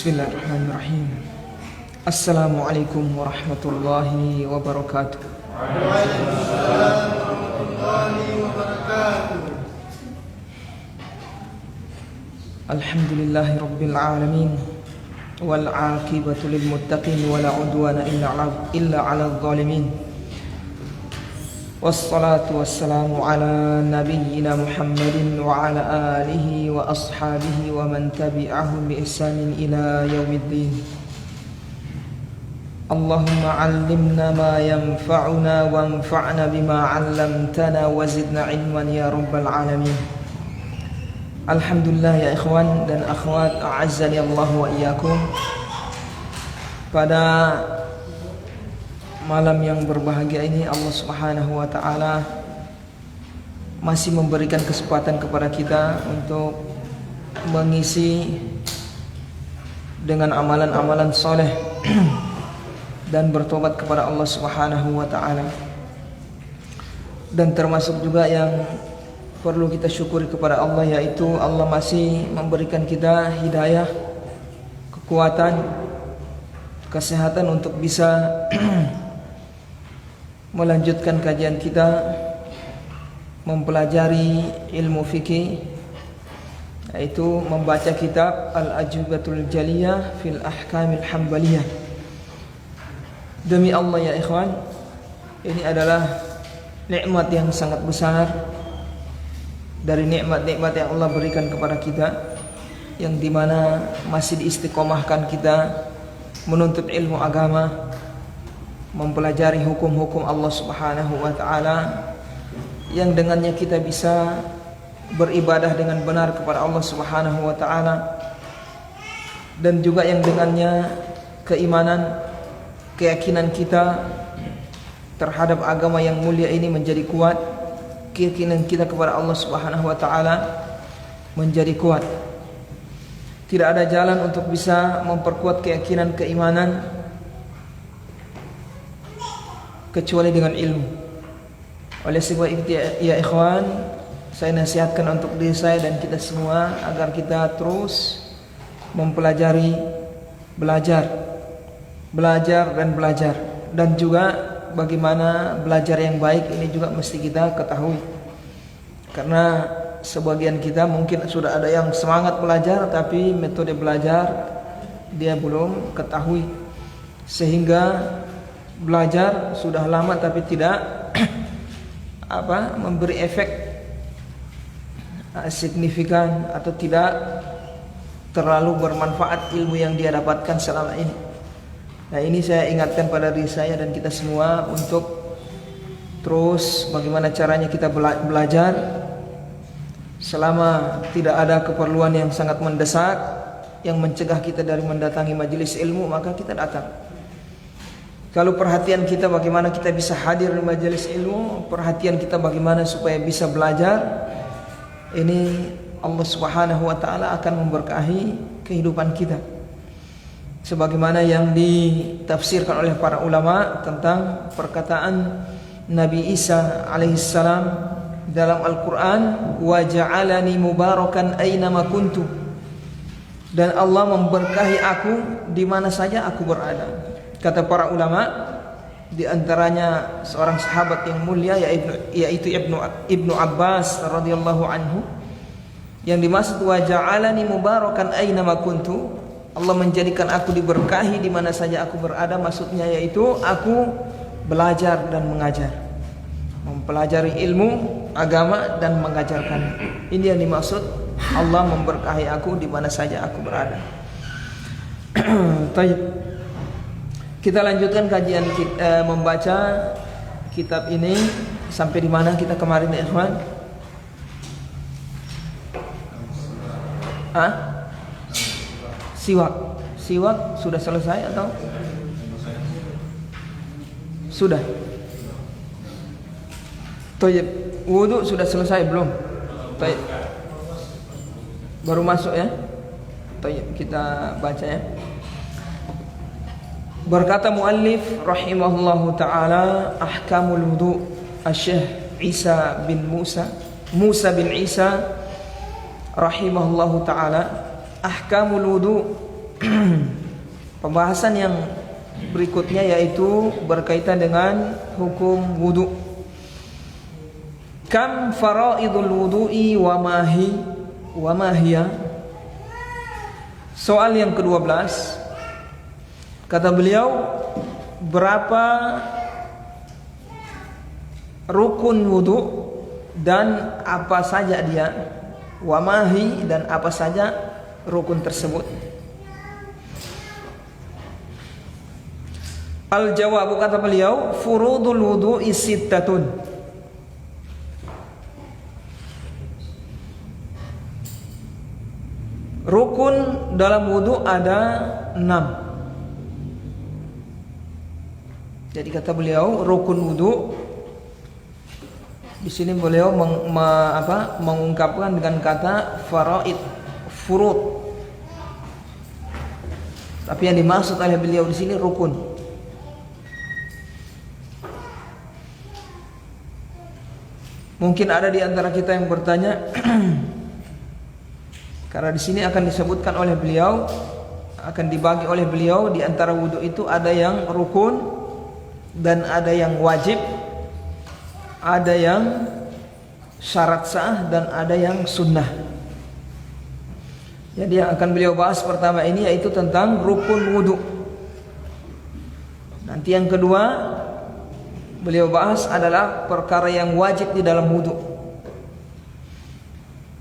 Bismillahirrahmanirrahim. Assalamualaikum warahmatullahi wabarakatuh. Waalaikumsalam warahmatullahi wabarakatuh. Alhamdulillahi rabbil alamin wal aqibatu lil muttaqin wala udwana illa 'alal zalimin. Wassalatu wassalamu ala nabiyyina Muhammadin wa ala alihi wa ashabihi wa man tabi'ahum bi ihsanin ila yaumiddin. Allahumma 'allimna ma yanfa'una wanfa'na bima 'allamtana wa zidna 'ilman ya rabbal alamin. Alhamdulillah ya ikhwan dan akhwat, a'azzani Allah wa iyyakum. Pada malam yang berbahagia ini Allah Subhanahu wa taala masih memberikan kesempatan kepada kita untuk mengisi dengan amalan-amalan soleh dan bertobat kepada Allah Subhanahu wa taala. Dan termasuk juga yang perlu kita syukuri kepada Allah, yaitu Allah masih memberikan kita hidayah, kekuatan, kesehatan untuk bisa melanjutkan kajian kita mempelajari ilmu fikih, yaitu membaca kitab Al-Ajubatul Jaliyah fil Ahkamil Hambaliyah. Demi Allah ya ikhwan, ini adalah nikmat yang sangat besar dari nikmat-nikmat yang Allah berikan kepada kita, yang dimana masih diistiqomahkan kita menuntut ilmu agama, mempelajari hukum-hukum Allah Subhanahu wa taala, yang dengannya kita bisa beribadah dengan benar kepada Allah Subhanahu wa taala, dan juga yang dengannya keimanan, keyakinan kita terhadap agama yang mulia ini menjadi kuat, keyakinan kita kepada Allah Subhanahu wa taala menjadi kuat. Tidak ada jalan untuk bisa memperkuat keyakinan, keimanan kecuali dengan ilmu. Oleh sebab itu ya ikhwan, saya nasihatkan untuk diri saya dan kita semua agar kita terus mempelajari, belajar dan belajar. Dan juga bagaimana belajar yang baik ini juga mesti kita ketahui. Karena sebagian kita mungkin sudah ada yang semangat belajar, tapi metode belajar dia belum ketahui, sehingga belajar sudah lama tapi tidak memberi efek signifikan atau tidak terlalu bermanfaat ilmu yang dia dapatkan selama ini. Nah, ini saya ingatkan pada diri saya dan kita semua untuk terus bagaimana caranya kita belajar. Selama tidak ada keperluan yang sangat mendesak yang mencegah kita dari mendatangi majelis ilmu, maka kita datang. Kalau perhatian kita bagaimana kita bisa hadir di majelis ilmu, perhatian kita bagaimana supaya bisa belajar, ini Allah Subhanahu wa taala akan memberkahi kehidupan kita. Sebagaimana yang ditafsirkan oleh para ulama tentang perkataan Nabi Isa alaihissalam dalam Al-Quran, wa ja'alani mubarakan aynama kuntu, dan Allah memberkahi aku di mana saja aku berada. Kata para ulama, di antaranya seorang sahabat yang mulia yaitu Ibnu Abbas radhiyallahu anhu, yang dimaksud wa ja'alani mubarakan aynama kuntu, Allah menjadikan aku diberkahi di mana saja aku berada, maksudnya yaitu aku belajar dan mengajar, mempelajari ilmu agama dan mengajarkan. Ini yang dimaksud Allah memberkahi aku di mana saja aku berada. Baik. Kita lanjutkan kajian kita, membaca kitab ini sampai di mana kita kemarin ya ikhwan? Siwak sudah selesai atau sudah? Thayyib. Wudu sudah selesai belum? Thayyib. Baru masuk ya? Thayyib, kita baca ya. Berkata muallif rahimahullahu taala, ahkamul wudu Asy-Syaikh Isa bin Musa bin Isa rahimahullahu taala. Ahkamul wudu, Pembahasan yang berikutnya yaitu berkaitan dengan hukum wudu. Kam faraidul wudu'i wa ma hiya? Soal yang ke-12. Kata beliau, berapa rukun wudu dan apa saja dia? Wa mahi, dan apa saja rukun tersebut? Al jawab, kata beliau, furudul wudu'i sittatun. Rukun dalam wudu ada 6. Jadi kata beliau, rukun wudu di sini beliau mengungkapkan dengan kata faraid, furud. Tapi yang dimaksud oleh beliau di sini rukun. Mungkin ada di antara kita yang bertanya, karena di sini akan disebutkan oleh beliau, akan dibagi oleh beliau di antara wudu itu ada yang rukun dan ada yang wajib, ada yang syarat sah dan ada yang sunnah. Jadi yang akan beliau bahas pertama ini yaitu tentang rukun wudu. Nanti yang kedua beliau bahas adalah perkara yang wajib di dalam wudu.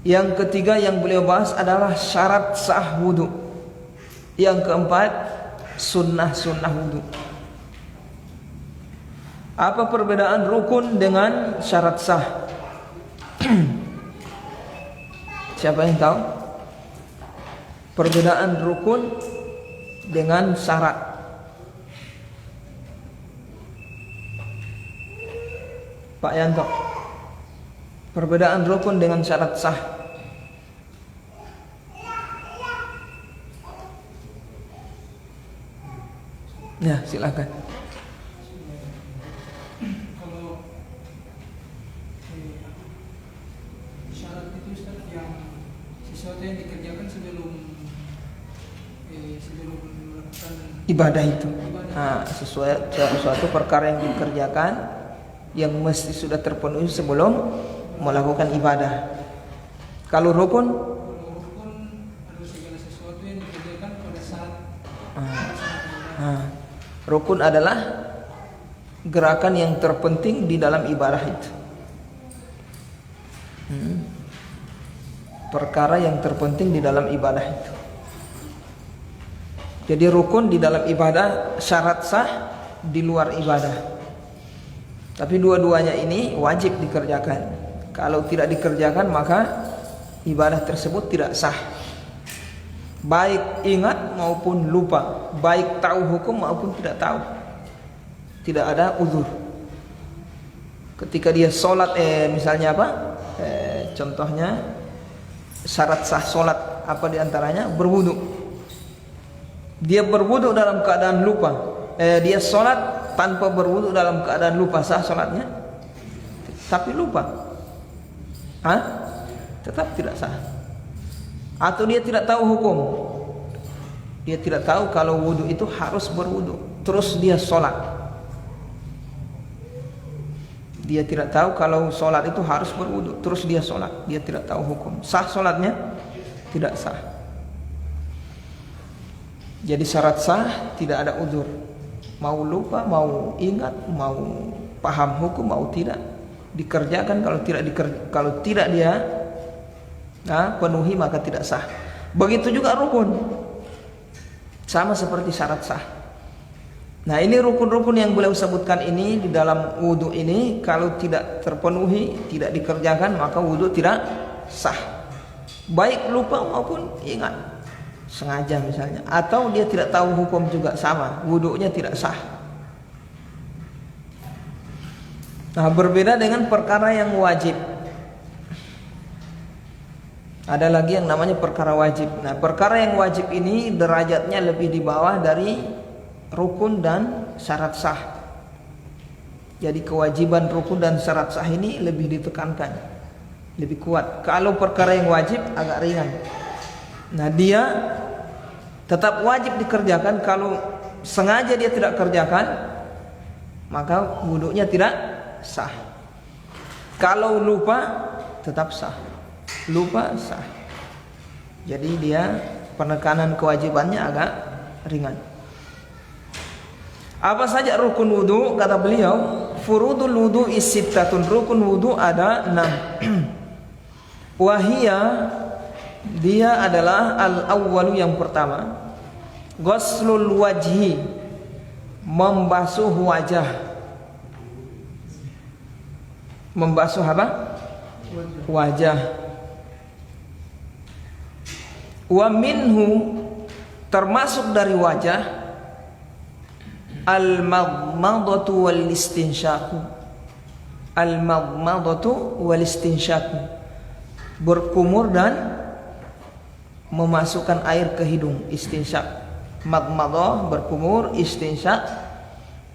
Yang ketiga yang beliau bahas adalah syarat sah wudu. Yang keempat sunnah-sunnah wudu. Apa perbedaan rukun dengan syarat sah? Siapa yang tahu? Perbedaan rukun dengan syarat. Pak Yanto. Perbedaan rukun dengan syarat sah. Ya, silakan. Kalau syarat itu Ustaz, yang sesuatu yang dikerjakan sebelum melakukan Ibadah itu. Nah, sesuatu perkara yang dikerjakan yang mesti sudah terpenuhi sebelum melakukan ibadah. Kalau rukun harus segala sesuatu yang dikerjakan pada saat rukun adalah gerakan yang terpenting di dalam ibadah itu. Perkara yang terpenting di dalam ibadah itu. Jadi rukun di dalam ibadah, syarat sah di luar ibadah. Tapi dua-duanya ini wajib dikerjakan. Kalau tidak dikerjakan maka ibadah tersebut tidak sah. Baik ingat maupun lupa, baik tahu hukum maupun tidak tahu. Tidak ada uzur. Ketika dia sholat, misalnya apa? Contohnya syarat sah sholat apa diantaranya? Berwudu. Dia berwudu dalam keadaan lupa. Dia sholat tanpa berwudu dalam keadaan lupa, sah sholatnya? Tapi lupa, tetap tidak sah. Atau dia tidak tahu hukum. Dia tidak tahu kalau wudu itu harus berwudu, terus dia sholat. Dia tidak tahu kalau sholat itu harus berwudu, terus dia sholat. Dia tidak tahu hukum. Sah sholatnya? Tidak sah. Jadi syarat sah tidak ada uzur. Mau lupa, mau ingat, mau paham hukum, mau tidak dikerjakan. Kalau tidak dia penuhi maka tidak sah. Begitu juga rukun, sama seperti syarat sah. Nah, ini rukun-rukun yang beliau sebutkan ini di dalam wudu ini, kalau tidak terpenuhi, tidak dikerjakan maka wudu tidak sah. Baik lupa maupun ingat, sengaja misalnya, atau dia tidak tahu hukum juga sama, wudunya tidak sah. Nah, berbeda dengan perkara yang wajib. Ada lagi yang namanya perkara wajib. Nah, perkara yang wajib ini derajatnya lebih di bawah dari rukun dan syarat sah. Jadi kewajiban rukun dan syarat sah ini lebih ditekankan, lebih kuat. Kalau perkara yang wajib agak ringan. Nah, dia tetap wajib dikerjakan. Kalau sengaja dia tidak kerjakan, maka wudunya tidak sah. Kalau lupa tetap sah, lupa sah. Jadi dia penekanan kewajibannya agak ringan. Apa saja rukun wudu? Kata beliau, furudul wudu sittatun, rukun wudu ada 6. Wahia, dia adalah al-awwalu, yang pertama, ghuslul wajhi, membasuh wajah. Membasuh apa? Wajah. Wa minhu, termasuk dari wajah, al-madmadatu wal istinsyaku. Al-madmadatu wal istinsyaku, berkumur dan memasukkan air ke hidung. Istinsyak, madmadah berkumur, istinsyak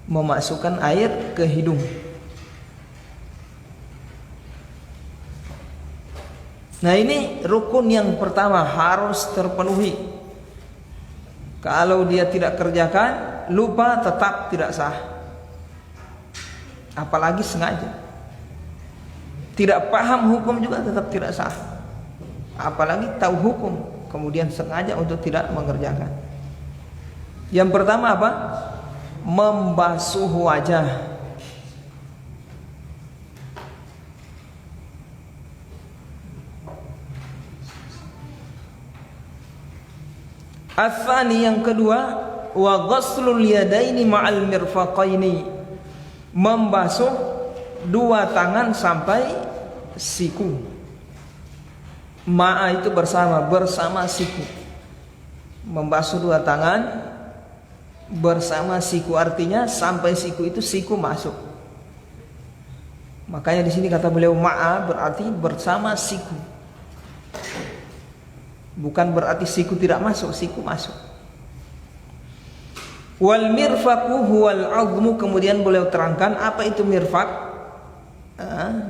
memasukkan air ke hidung. Nah, ini rukun yang pertama harus terpenuhi. Kalau dia tidak kerjakan, lupa, tetap tidak sah. Apalagi sengaja. Tidak paham hukum juga tetap tidak sah. Apalagi tahu hukum kemudian sengaja untuk tidak mengerjakan. Yang pertama apa? Membasuh wajah. Atsani, yang kedua, wa ghuslul yadaini ma'al mirfaqaini, membasuh dua tangan sampai siku. Ma'a itu bersama siku. Membasuh dua tangan bersama siku, artinya sampai siku itu siku masuk. Makanya di sini kata beliau ma'a berarti bersama siku. Bukan berarti siku tidak masuk, siku masuk. Wal mirfaqu huwal 'azmu, kemudian beliau terangkan apa itu mirfaq.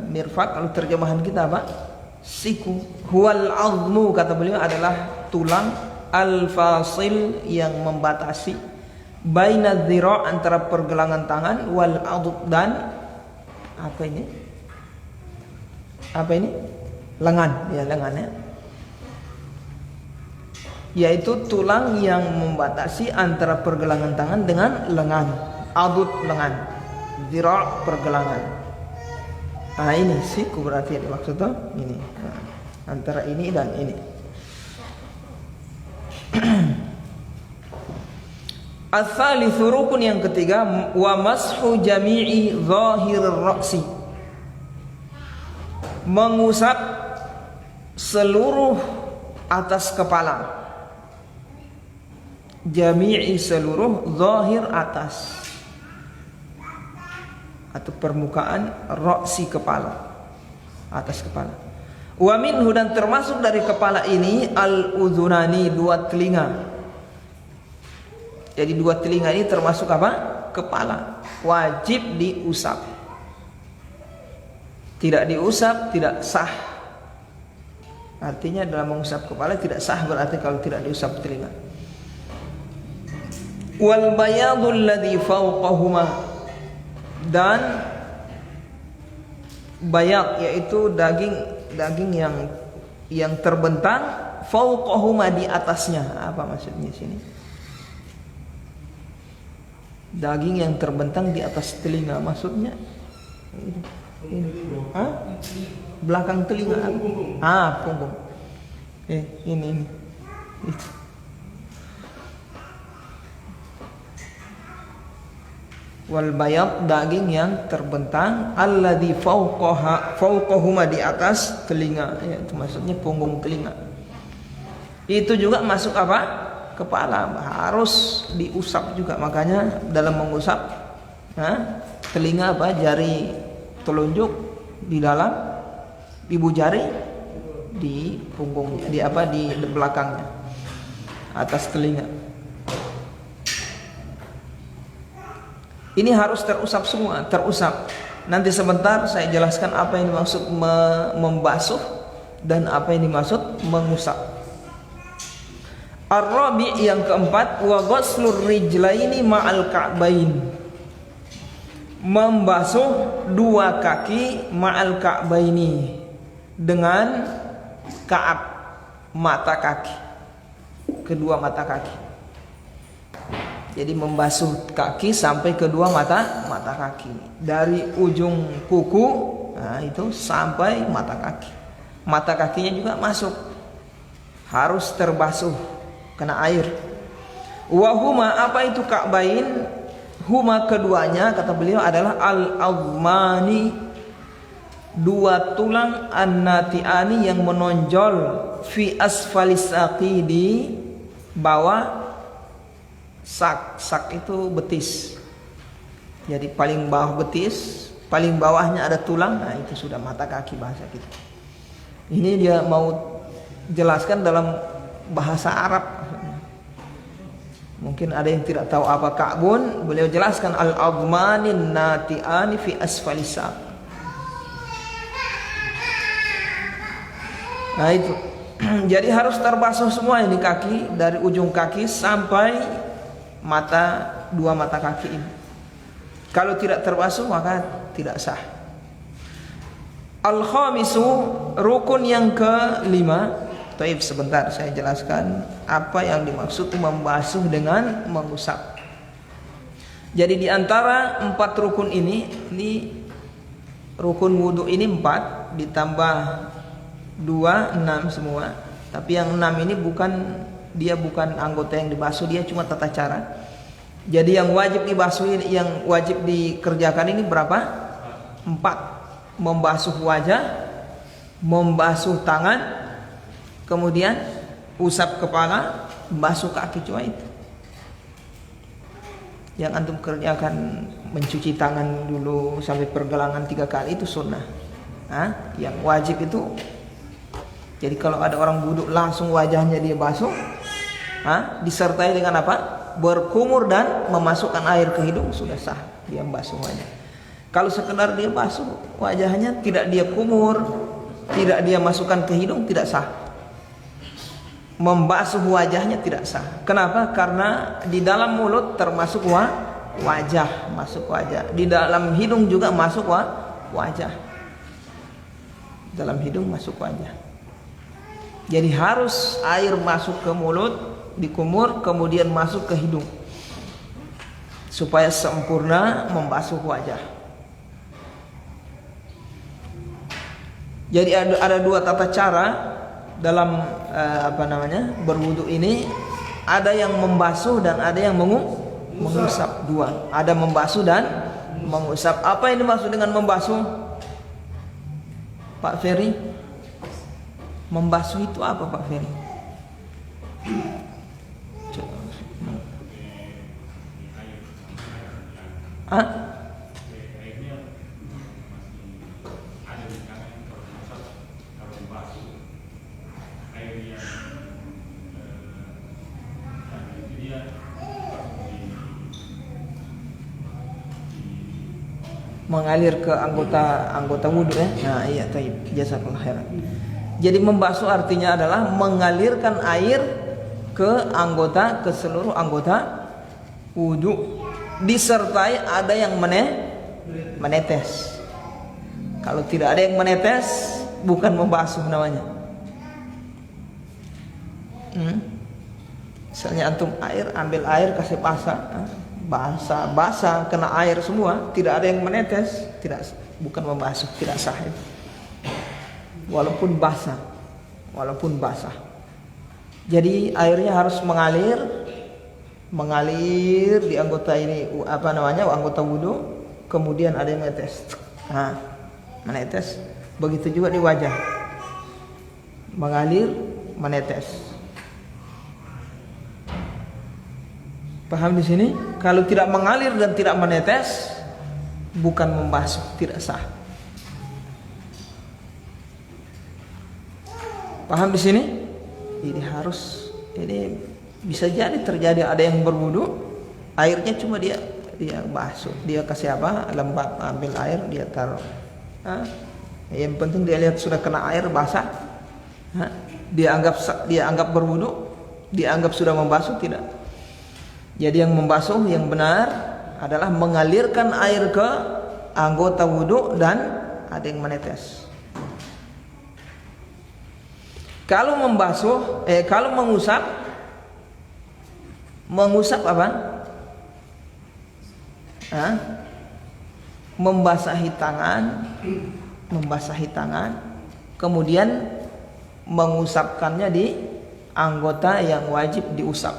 Mirfaq kalau terjemahan kita apa? Siku. Huwal 'azmu, kata beliau, adalah tulang al-fasil yang membatasi baina dzira', antara pergelangan tangan, wal 'adud, dan apa ini? Apa ini? Lengan, ya lengannya. Yaitu tulang yang membatasi antara pergelangan tangan dengan lengan. Adud lengan, dzira' pergelangan. Nah, ini siku berarti dimaksud tuh ini. Nah, antara ini dan ini. Ats-tsalits, rukun yang ketiga, wa mashu jami'i zahir ra'si, mengusap seluruh atas kepala. Jami'i, seluruh, zahir, atas atau permukaan, ra'si, kepala, atas kepala. Wa minhu, dan termasuk dari kepala ini, al-udhunani, dua telinga. Jadi dua telinga ini termasuk apa? Kepala. Wajib diusap. Tidak diusap tidak sah. Artinya dalam mengusap kepala tidak sah, berarti kalau tidak diusap telinga. Wal bayadul ladzi fawqahuma, dan bayad yaitu daging yang terbentang, fawqahuma, di atasnya. Apa maksudnya sini? Daging yang terbentang di atas telinga, maksudnya ini. Belakang telinga. Punggung. Ini. Wal bayad, daging yang terbentang, alladzi fawqahuma, di atas telinga, itu maksudnya punggung telinga. Itu juga masuk apa? Kepala, harus diusap juga. Makanya dalam mengusap telinga apa? Jari telunjuk di dalam, ibu jari di punggungnya, di belakangnya, atas telinga. Ini harus terusap semua, terusap. Nanti sebentar saya jelaskan apa yang dimaksud membasuh dan apa yang dimaksud mengusap. Ar-rabi' yang keempat, wa ghuslur rijlaini ma'al ka'bain. Membasuh dua kaki ma'al ka'baini, dengan ka'ab, mata kaki, kedua mata kaki. Jadi membasuh kaki sampai kedua mata kaki, dari ujung kuku, nah itu sampai mata kaki. Mata kakinya juga masuk, harus terbasuh kena air. Wa huma, apa itu ka'bain? Huma keduanya, kata beliau, adalah al-azmani, dua tulang, an-nati'ani yang menonjol, fi asfalis saqi, di bawah sak. Sak itu betis. Jadi paling bawah betis, paling bawahnya ada tulang, nah itu sudah mata kaki bahasa kita. Ini dia mau jelaskan dalam bahasa Arab. Mungkin ada yang tidak tahu apa ka'bun, beliau jelaskan al-azmanin nati'ani fi asfalis saq. Nah itu. Jadi harus terbasuh semua ini kaki, dari ujung kaki sampai mata, dua mata kaki ini. Kalau tidak terbasuh maka tidak sah. Al-khamisu, rukun yang kelima. Taib, sebentar saya jelaskan apa yang dimaksud membasuh dengan mengusap. Jadi di antara 4 rukun ini rukun wudu ini 4 ditambah 2, 6 semua. Tapi yang 6 ini bukan anggota yang dibasuh, dia cuma tata cara. Jadi yang wajib dibasuh, yang wajib dikerjakan ini berapa? 4. Membasuh wajah, membasuh tangan, kemudian usap kepala, basuh kaki, cuma itu. Yang antum kerjakan mencuci tangan dulu sampai pergelangan 3 kali itu sunnah. Yang wajib itu, jadi kalau ada orang wudhu langsung wajahnya dia basuh, disertai dengan apa? Berkumur dan memasukkan air ke hidung, sudah sah dia basuh wajah. Kalau sekedar dia basuh wajahnya, tidak dia kumur, tidak dia masukkan ke hidung, tidak sah. Membasuh wajahnya tidak sah. Kenapa? Karena di dalam mulut termasuk wajah, masuk wajah. Di dalam hidung juga masuk wajah. Dalam hidung masuk wajah. Jadi harus air masuk ke mulut, dikumur, kemudian masuk ke hidung, supaya sempurna membasuh wajah. Jadi ada 2 tata cara dalam berwudu ini. Ada yang membasuh dan ada yang mengusap. 2, ada membasuh dan mengusap. Apa yang dimaksud dengan membasuh, Pak Ferry? Membasuh itu apa, Pak Ferry? Mengalir ke anggota wudu ya. Nah iya, taib, jazakallahu khairan. Jadi membasuh artinya adalah mengalirkan air ke seluruh anggota wudu, disertai ada yang menetes. Kalau tidak ada yang menetes, bukan membasuh namanya. Misalnya antum ambil air kasih basah, kena air semua, tidak ada yang menetes, bukan membasuh, tidak sah itu. Walaupun basah. Jadi airnya harus mengalir di anggota ini, anggota wudu, kemudian ada yang menetes. Begitu juga di wajah, mengalir, menetes. Paham di sini? Kalau tidak mengalir dan tidak menetes, bukan membasuh, tidak sah. Paham di sini? Ini bisa jadi terjadi ada yang berwudu, airnya cuma dia basuh, dia kasih lembab, ambil air dia taruh. Yang penting dia lihat sudah kena air basah, dia anggap berwudu, dianggap sudah membasuh? Tidak. Jadi yang membasuh yang benar adalah mengalirkan air ke anggota wudu dan ada yang menetes. Kalau membasuh, kalau mengusap apa? Membasahi tangan, kemudian mengusapkannya di anggota yang wajib diusap.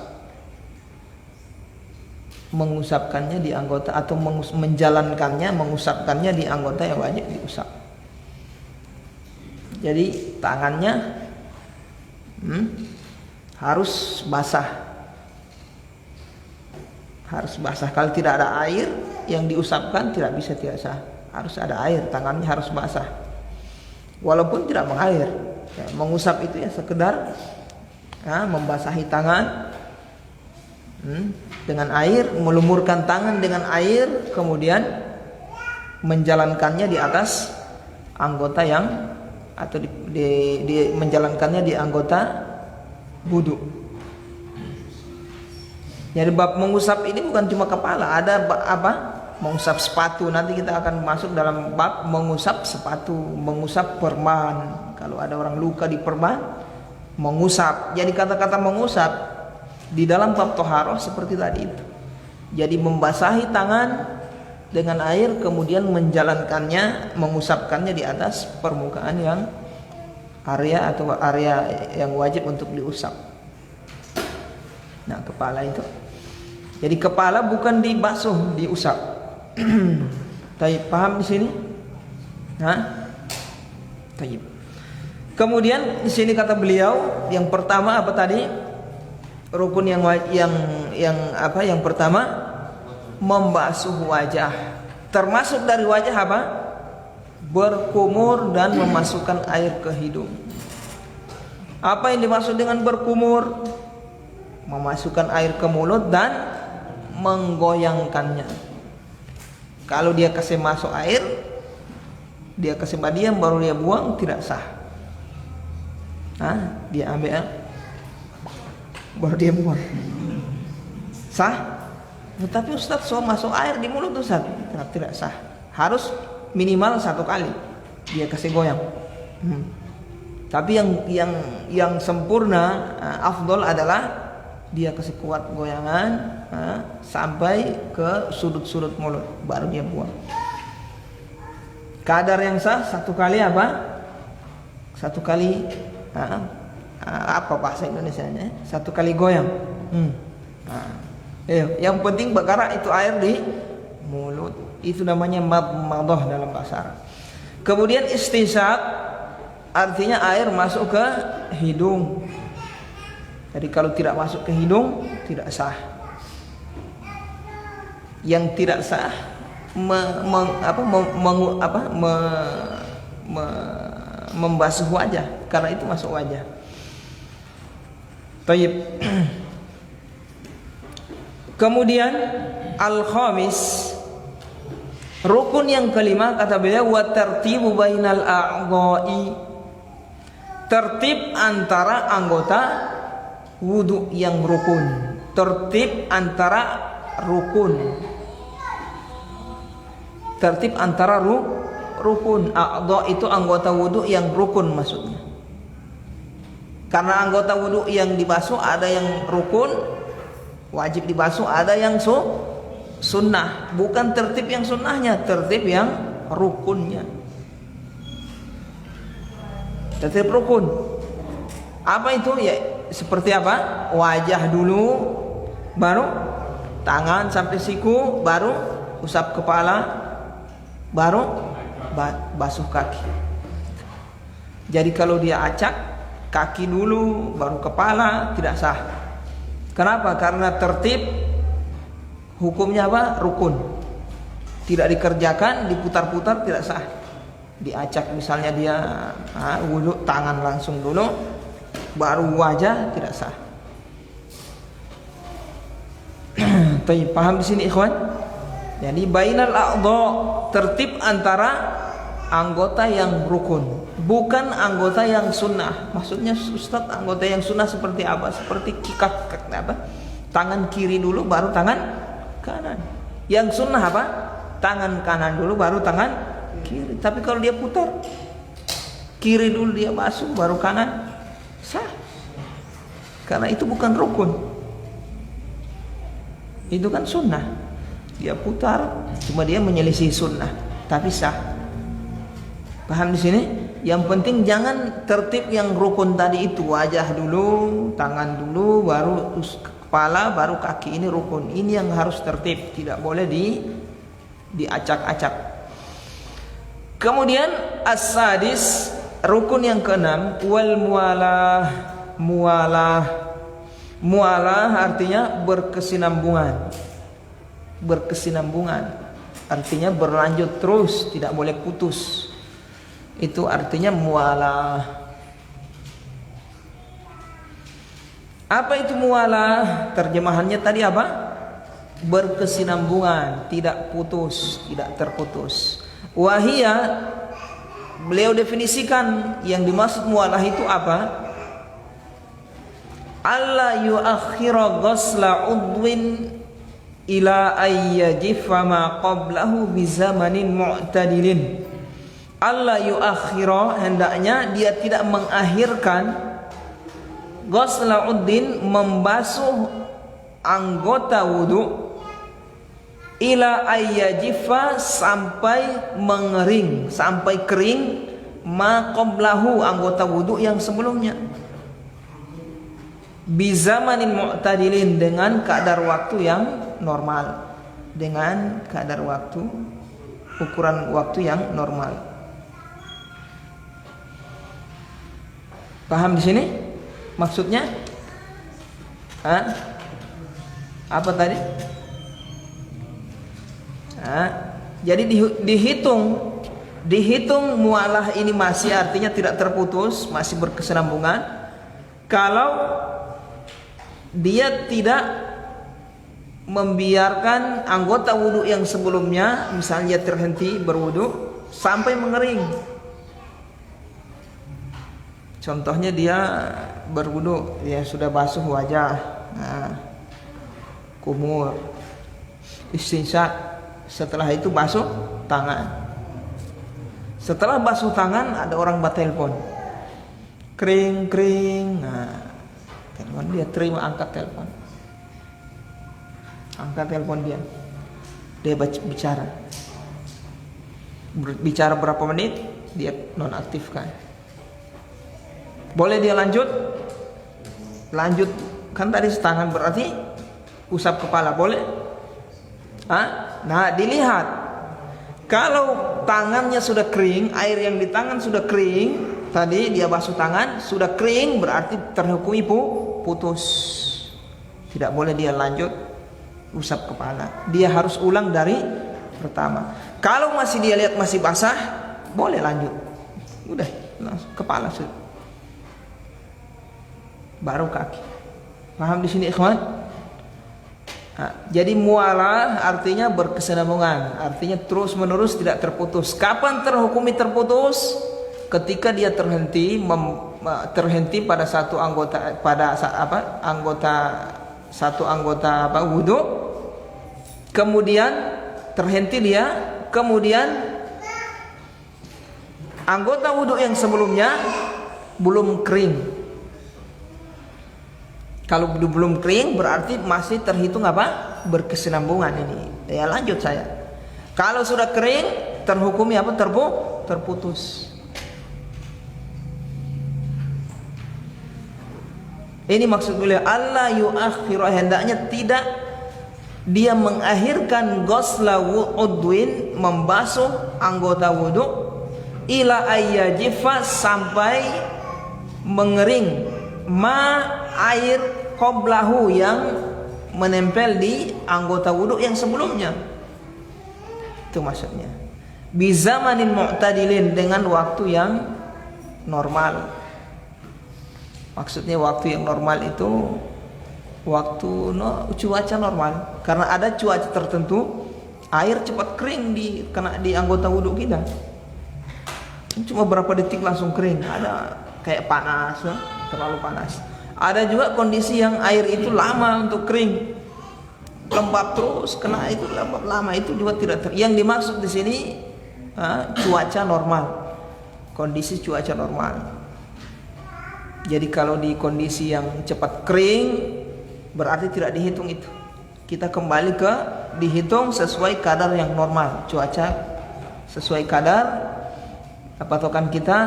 Mengusapkannya di anggota atau mengusapkannya di anggota yang wajib diusap. Jadi tangannya harus basah. Harus basah. Kalau tidak ada air yang diusapkan tidak bisa, tidak sah. Harus ada air, tangannya harus basah. Walaupun tidak mengalir. Ya, mengusap itu ya sekedar membasahi tangan dengan air, melumurkan tangan dengan air, kemudian menjalankannya di atas anggota yang atau menjalankannya di anggota wudu. Jadi bab mengusap ini bukan cuma kepala, ada mengusap sepatu. Nanti kita akan masuk dalam bab mengusap sepatu, mengusap perban. Kalau ada orang luka di perban, mengusap. Jadi kata-kata mengusap di dalam bab toharoh seperti tadi itu. Jadi membasahi tangan dengan air, kemudian menjalankannya, mengusapkannya di atas permukaan yang area yang wajib untuk diusap. Nah, kepala itu. Jadi kepala bukan dibasuh, diusap. Taib, paham di sini? Taib. Kemudian di sini kata beliau, yang pertama apa tadi? Rukun yang pertama membasuh wajah. Termasuk dari wajah apa? Berkumur dan memasukkan air ke hidung. Apa yang dimaksud dengan berkumur? Memasukkan air ke mulut dan menggoyangkannya. Kalau dia kasih masuk air, dia kasih diam baru dia buang, tidak sah. Dia ambil baru dia buang, sah. Tetapi Ustaz, so masuk air di mulut Ustaz, tidak sah. Harus minimal 1 kali dia kasih goyang. Tapi yang sempurna, afdol adalah dia kasih kuat goyangan sampai ke sudut-sudut mulut, baru dia buang. Kadar yang sah 1 kali apa? 1 kali apa bahasa Indonesianya? 1 kali goyang. Yang penting perkara itu air di mulut. Itu namanya madmadah dalam bahasa Arab. Kemudian istinsyaq artinya air masuk ke hidung. Jadi kalau tidak masuk ke hidung tidak sah. Yang tidak sah membasuh wajah, karena itu masuk wajah. Taib. Kemudian al-khamis, rukun yang kelima kata beliau, wa tartibu bainal a'dha'i, tertib antara anggota wudu yang rukun. Tertib antara rukun. Tertib antara rukun. A'dha itu anggota wudu yang rukun maksudnya. Karena anggota wudu yang dibasuh ada yang rukun, wajib dibasuh, ada yang sunnah. Bukan tertib yang sunnahnya, tertib yang rukunnya. Tertib rukun. Apa itu? Ya seperti apa? Wajah dulu, baru tangan sampai siku, baru usap kepala, baru basuh kaki. Jadi kalau dia acak kaki dulu baru kepala, tidak sah. Kenapa? Karena tertib hukumnya apa? Rukun. Tidak dikerjakan, diputar-putar, tidak sah. Diacak misalnya dia wudu, tangan langsung dulu, baru wajah, tidak sah. Paham di sini ikhwan? Jadi bainal a'dha, tertib antara anggota yang rukun, bukan anggota yang sunnah. Maksudnya Ustaz, anggota yang sunnah seperti apa? Seperti tangan kiri dulu baru tangan kanan. Yang sunnah apa? Tangan kanan dulu baru tangan kiri. Tapi kalau dia putar, kiri dulu dia basuh baru kanan, sah. Karena itu bukan rukun. Itu kan sunnah. Dia putar, cuma dia menyelisih sunnah, tapi sah. Paham di sini? Yang penting jangan tertib yang rukun tadi itu, wajah dulu, tangan dulu, baru kepala, baru kaki. Ini rukun. Ini yang harus tertib, tidak boleh diacak-acak. Kemudian as-sadis, rukun yang keenam, wal mualah artinya berkesinambungan. Berkesinambungan artinya berlanjut terus, tidak boleh putus. Itu artinya mualah. Apa itu mualah? Terjemahannya tadi apa? Berkesinambungan, tidak putus, tidak terputus. Wahia, beliau definisikan yang dimaksud mualah itu apa? Alla yuakhira ghusla udwin ila ayyajifa ma qablahu bi zamanin mu'tadilin. Alla yuakhira, hendaknya dia tidak mengakhirkan ghusla udwin, membasuh anggota wudu, ila ayyajifa, sampai mengering, sampai kering, ma qablahu, anggota wudu yang sebelumnya, bizamanin mu'tadilin, dengan kadar waktu yang normal, dengan kadar waktu, ukuran waktu yang normal. Paham di sini maksudnya? Apa tadi? Jadi dihitung mualah ini masih artinya tidak terputus, masih berkesinambungan kalau dia tidak membiarkan anggota wudhu yang sebelumnya, misalnya terhenti berwudhu sampai mengering. Contohnya dia berwudhu, dia sudah basuh wajah, kumur, istinsyak, setelah itu basuh tangan. Setelah basuh tangan ada orang telepon, kering, telepon, dia terima, angkat telepon, dia bicara berapa menit, dia nonaktifkan. Boleh dia lanjut kan tadi tangan, berarti usap kepala boleh. Nah, dilihat kalau tangannya sudah kering, air yang di tangan sudah kering, tadi dia basuh tangan sudah kering, berarti terhukumi putus. Tidak boleh dia lanjut usap kepala, dia harus ulang dari pertama. Kalau masih dia lihat masih basah, boleh lanjut, udah langsung kepala sudah, baru kaki. Paham di sini ikhwan? Jadi mualah artinya berkesinambungan, artinya terus menerus, tidak terputus. Kapan terhukumi terputus? Ketika dia terhenti pada satu anggota, satu anggota wudu, kemudian terhenti dia, kemudian anggota wudu yang sebelumnya belum kering. Kalau belum kering berarti masih terhitung apa? Berkesinambungan ini. Ya lanjut saya. Kalau sudah kering terhukumi apa? Terputus. Ini maksud beliau, alla yuakhiru, hendaknya tidak dia mengakhirkan ghusla udwin, membasuh anggota wudu, ila ayyajifa, sampai mengering, air qablahu, yang menempel di anggota wudu yang sebelumnya. Itu maksudnya. Bizamanin mu'tadilin, dengan waktu yang normal. Maksudnya waktu yang normal itu waktu cuaca normal. Karena ada cuaca tertentu air cepat kering di anggota wudu kita. cuma berapa detik langsung kering. Ada kayak panas, ya, terlalu panas. Ada juga kondisi yang air itu lama untuk kering, lembab terus, kena itu lembab lama, itu juga tidak yang dimaksud di sini cuaca normal, kondisi cuaca normal. Jadi kalau di kondisi yang cepat kering berarti tidak dihitung itu. Kita kembali ke dihitung sesuai kadar yang normal, cuaca sesuai kadar patokan kita,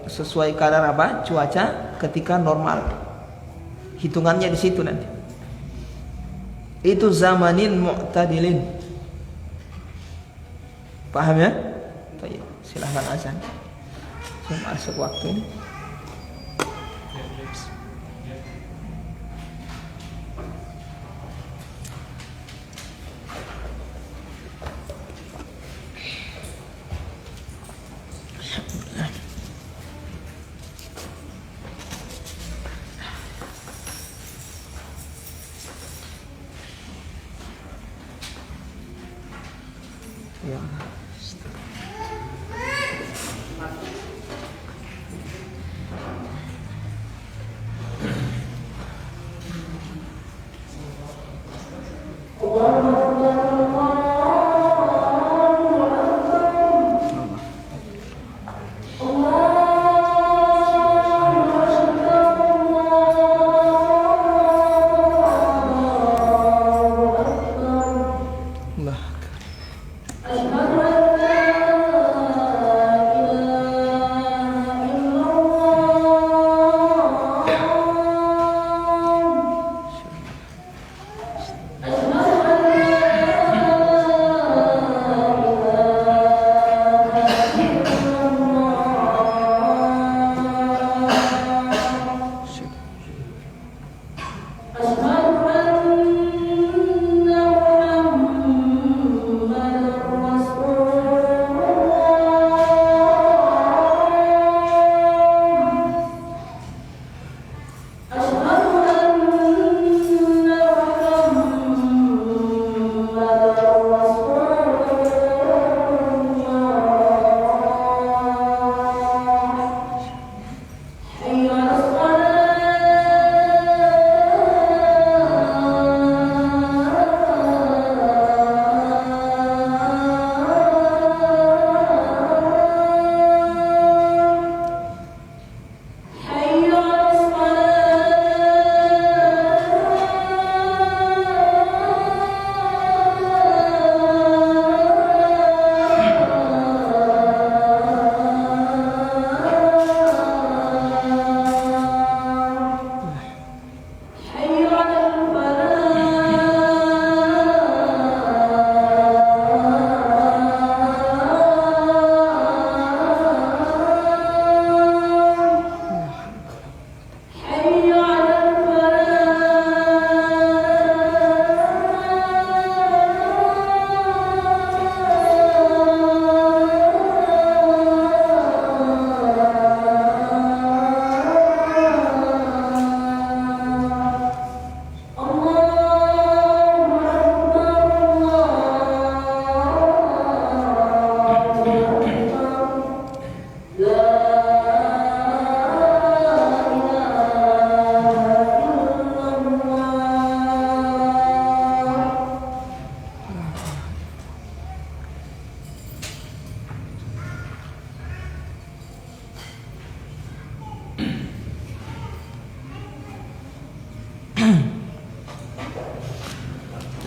sesuai kadar apa cuaca ketika normal, hitungannya di situ nanti. Itu zamanin mu'tadilin. Paham ya? Baik, silahkan azan. Saya masuk waktu ini. Ya.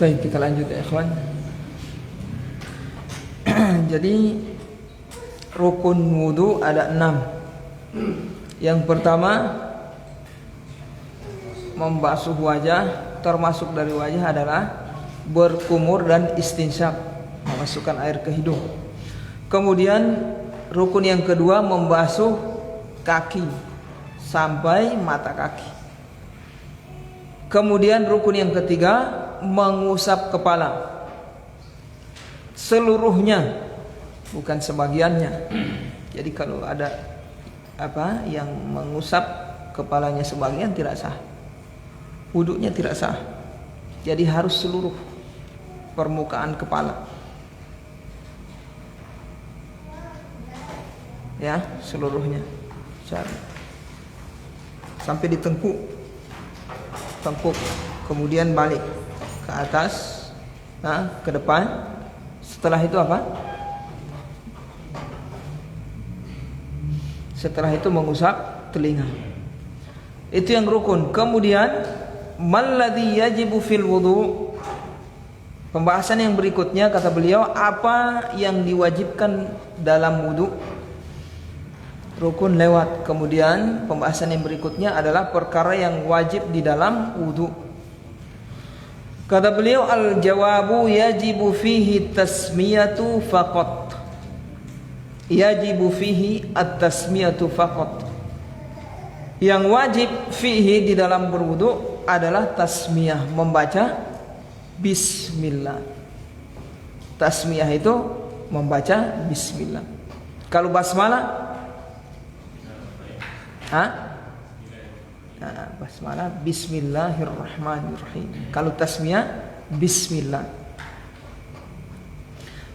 Baik, kita lanjut ya ikhwan. Jadi rukun wudu ada 6. Yang pertama, membasuh wajah, termasuk dari wajah adalah berkumur dan istinsyak, memasukkan air ke hidung. Kemudian rukun yang kedua, membasuh kaki sampai mata kaki. Kemudian rukun yang ketiga, mengusap kepala seluruhnya, bukan sebagiannya. Jadi kalau ada yang mengusap kepalanya sebagian tidak sah, wudunya tidak sah. Jadi harus seluruh permukaan kepala. ya, seluruhnya cari sampai di tengkuk, kemudian balik ke atas, ke depan. Setelah itu apa? Setelah itu mengusap telinga. Itu yang rukun. Kemudian malladzi yajibu fil wudu. Pembahasan yang berikutnya kata beliau, apa yang diwajibkan dalam wudu. Rukun lewat. Kemudian pembahasan yang berikutnya adalah perkara yang wajib di dalam wudu. Kata beliau, al-jawabu yajibu fihi tasmiyatu faqat. Yajibu fihi at-tasmiyatu faqat. Yang wajib fihi di dalam berwudu adalah tasmiyah, membaca bismillah. Tasmiyah itu membaca bismillah. Kalau basmalah, basmalah bismillahirrahmanirrahim. Kalau tasmiyah bismillah.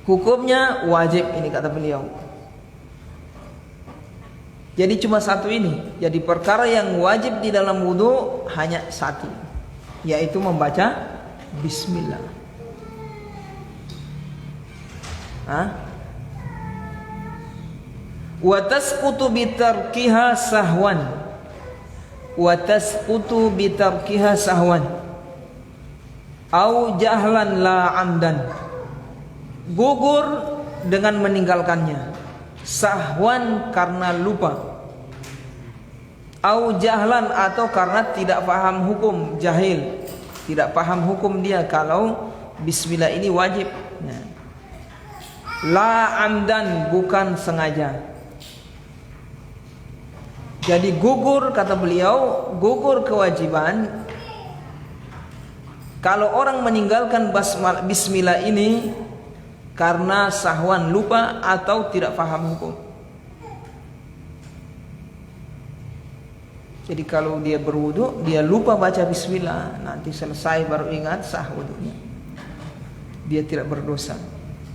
Hukumnya wajib ini kata beliau. Jadi cuma satu ini. Jadi perkara yang wajib di dalam wudu hanya satu, yaitu membaca bismillah. Wa tasqutu bitarkiha sahwan. Wa tasqutu bitarkiha sahwan au jahlan la amdan. Gugur dengan meninggalkannya. Sahwan karena lupa, au jahlan atau karena tidak paham hukum, jahil, tidak paham hukum dia kalau bismillah ini wajib. La amdan, bukan sengaja. Jadi gugur kata beliau, gugur kewajiban kalau orang meninggalkan bismillah ini karena sahwan, lupa atau tidak paham hukum. Jadi kalau dia berwudu, dia lupa baca bismillah, nanti selesai baru ingat, sah wudunya. Dia tidak berdosa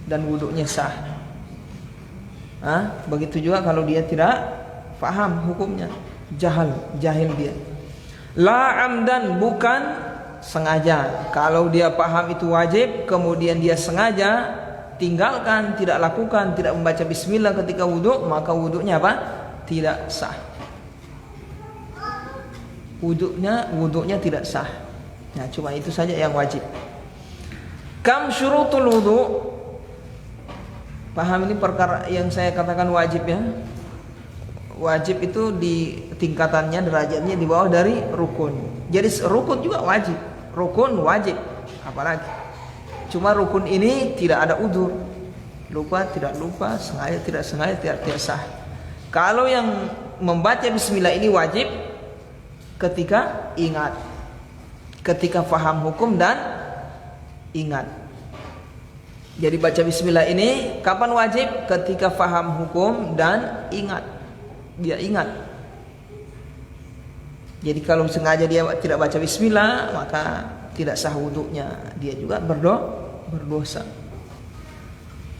dan wudunya sah. Begitu juga kalau dia tidak paham hukumnya, jahil dia. La amdan, bukan sengaja. Kalau dia paham itu wajib, kemudian dia sengaja tinggalkan, tidak lakukan, tidak membaca bismillah ketika wudu, maka wudunya apa? Tidak sah. Wudunya tidak sah. Nah, cuma itu saja yang wajib. Kam syurutul wudu. Paham ini perkara yang saya katakan wajib ya. Wajib itu di tingkatannya, derajatnya di bawah dari rukun. Jadi rukun juga wajib. Rukun wajib, apalagi. Cuma rukun ini tidak ada udzur. Lupa, tidak lupa, sengaja, tidak sengaja, tidak sah. Kalau yang membaca bismillah ini wajib ketika ingat, ketika faham hukum dan ingat. Jadi baca bismillah ini kapan wajib? Ketika faham hukum dan ingat. Dia ingat. Jadi kalau sengaja dia tidak baca bismillah, maka tidak sah wudunya. Dia juga berdosa.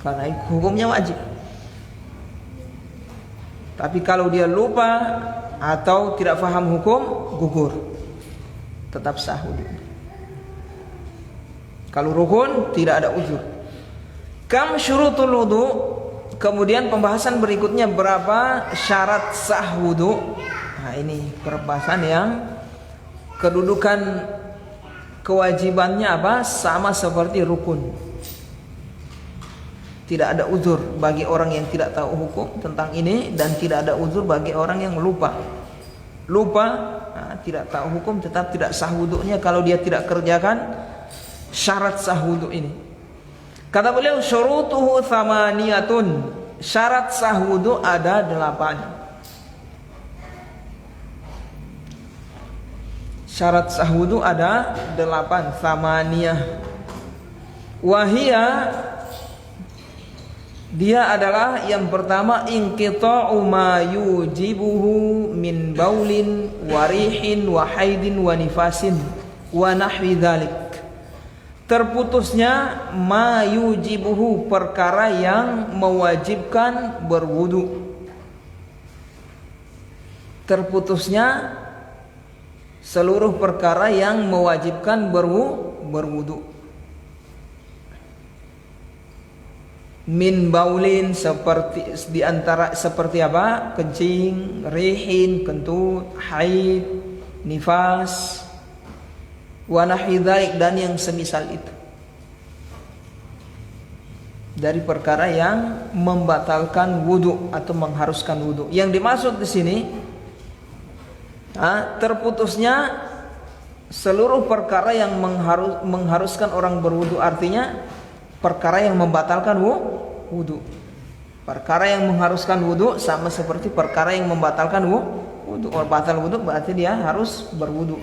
Karena hukumnya wajib. Tapi kalau dia lupa atau tidak faham hukum, gugur. Tetap sah wudunya. Kalau rukun tidak ada uzur. Kam syurutul wudu. Kemudian pembahasan berikutnya, berapa syarat sah wudu. Nah, ini pembahasan yang kedudukan kewajibannya apa? Sama seperti rukun. Tidak ada uzur bagi orang yang tidak tahu hukum tentang ini, dan tidak ada uzur bagi orang yang lupa. Tidak tahu hukum tetap tidak sah wudunya kalau dia tidak kerjakan syarat sah wudu ini. Kata beliau, syurutuhu thamaniyatun. Syarat sah wudu ada 8. Syarat sah wudu ada 8, thamaniyah. Wahia, dia adalah yang pertama, inqita'u ma yujibuhu min baulin warihin wa haidin wa nifasin wa nahwi dzalik. Terputusnya ma yujibuhu, perkara yang mewajibkan berwudu. terputusnya seluruh perkara yang mewajibkan berwudu. Min baulin, seperti apa? Kencing, rihin, kentut, haid, nifas, wa nahwi dzalik, dan yang semisal itu. Dari perkara yang membatalkan wudu atau mengharuskan wudu. Yang dimaksud di sini terputusnya seluruh perkara yang mengharuskan orang berwudu, artinya perkara yang membatalkan wudu. Perkara yang mengharuskan wudu sama seperti perkara yang membatalkan wudu. Batal wudu berarti dia harus berwudu,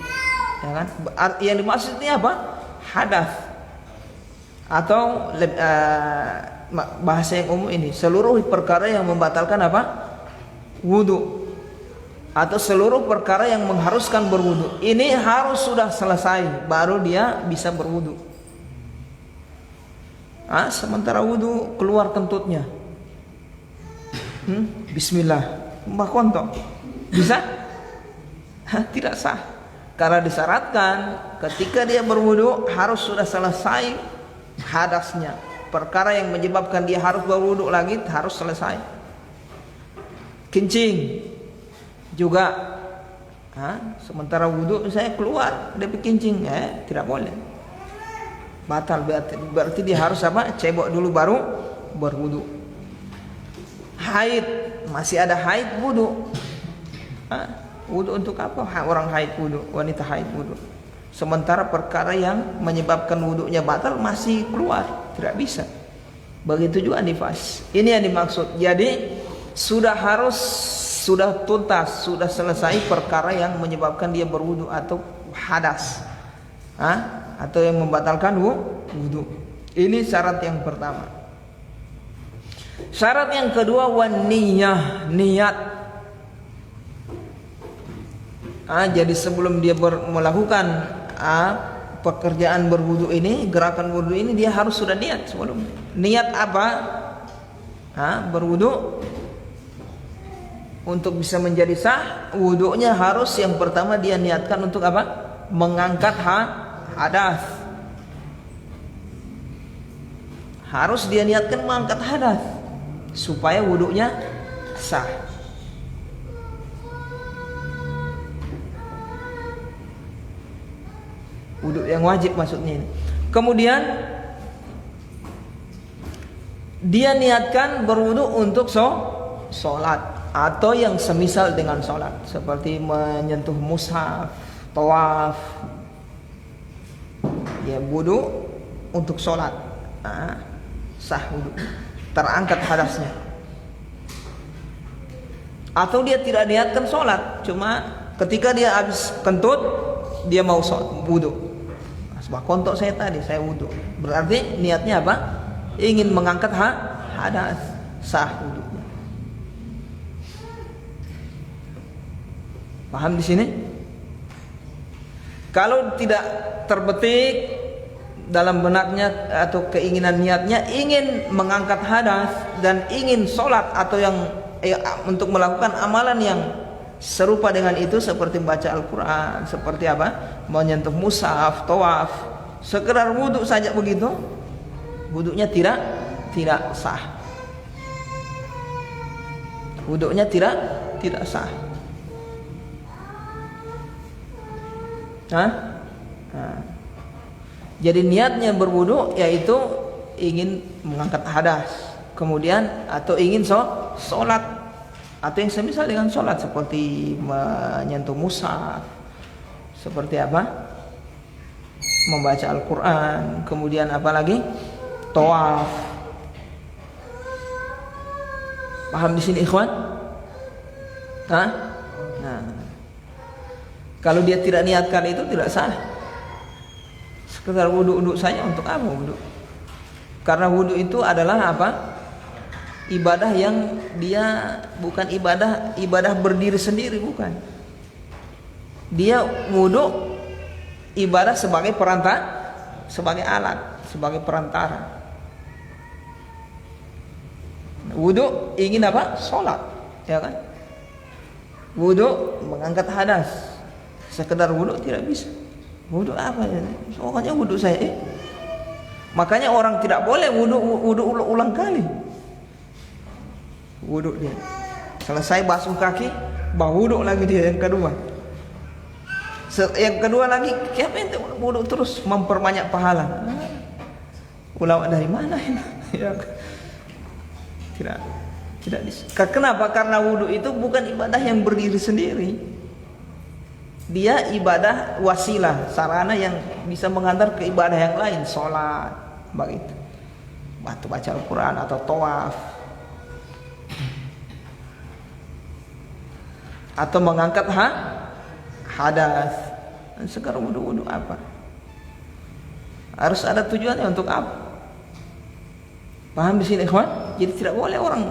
ya kan? Yang dimaksudnya apa? Hadas, atau bahasa yang umum ini, seluruh perkara yang membatalkan apa? Wudu, atau seluruh perkara yang mengharuskan berwudu. Ini harus sudah selesai baru dia bisa berwudu. Sementara wudu keluar kentutnya, bismillah, mbah kontok, bisa? Tidak sah. Karena disyaratkan ketika dia berwudu harus sudah selesai hadasnya. Perkara yang menyebabkan dia harus berwudu lagi harus selesai. Kencing juga, sementara wudu saya keluar dia kencing, tidak boleh. Batal, berarti dia harus apa? Cebok dulu baru berwudu. Haid, masih ada haid wudu. Wudu untuk apa? Orang haid wudu, wanita haid wudu. Sementara perkara yang menyebabkan wudunya batal masih keluar, tidak bisa. Begitu juga nifas. Ini yang dimaksud. Jadi sudah tuntas, sudah selesai perkara yang menyebabkan dia berwudu atau hadas, atau yang membatalkan wudu. Ini syarat yang pertama. Syarat yang kedua, niyah, niat. Jadi sebelum dia melakukan pekerjaan berwudu ini, gerakan wudu ini, dia harus sudah niat sebelum. Niat apa? Berwudu untuk bisa menjadi sah, wudunya harus yang pertama dia niatkan untuk apa? Mengangkat hadas. Harus dia niatkan mengangkat hadas supaya wudunya sah. Wudu yang wajib maksudnya ini. Kemudian dia niatkan berwudu untuk sholat atau yang semisal dengan sholat, seperti menyentuh mushaf, tawaf. Ya, wudu untuk sholat, sah wudu, terangkat hadasnya. Atau dia tidak niatkan sholat, cuma ketika dia habis kentut dia mau wudu. Sebab kontok saya tadi, saya wudu. Berarti niatnya apa? Ingin mengangkat hadas, sah wudunya. Paham di sini? Kalau tidak terbetik dalam benaknya atau keinginan niatnya ingin mengangkat hadas dan ingin sholat atau yang untuk melakukan amalan yang serupa dengan itu, seperti baca Al-Quran, seperti apa? Menyentuh mushaf, tawaf, sekedar wudu saja begitu, wudunya tidak sah. Wudunya tidak sah. Jadi niatnya berwudu yaitu ingin mengangkat hadas, kemudian atau ingin sholat atau yang semisal dengan sholat, seperti menyentuh mushaf, seperti apa? Membaca Al-Quran, kemudian apa lagi? Tawaf. Paham di sini, ikhwan? Kalau dia tidak niatkan itu tidak sah. Sekedar wudu saja, untuk apa wudu? Karena wudu itu adalah apa? Ibadah yang dia bukan ibadah berdiri sendiri, bukan. Dia wudu ibadah sebagai perantara, sebagai alat, sebagai perantara. Wudu ingin apa? Sholat, ya kan? Wudu mengangkat hadas. Sekedar wudu tidak bisa. Wudu apa ya? Pokoknya wudu saya. Makanya orang tidak boleh wudu ulang kali. Wudu dia. Selesai basuh kaki, wudu lagi dia yang kedua. Yang kedua lagi, siapa yang wudu terus memperbanyak pahala? Ulama dari mana ini? Tidak bisa. Kenapa? Karena wudu itu bukan ibadah yang berdiri sendiri. Dia ibadah wasilah, sarana yang bisa mengantar ke ibadah yang lain, sholat, begitu. Baca Al-Quran atau tawaf, atau mengangkat hadas. Sekarang wudu apa? Harus ada tujuannya untuk apa? Paham di sini, ikhwan? Jadi tidak boleh orang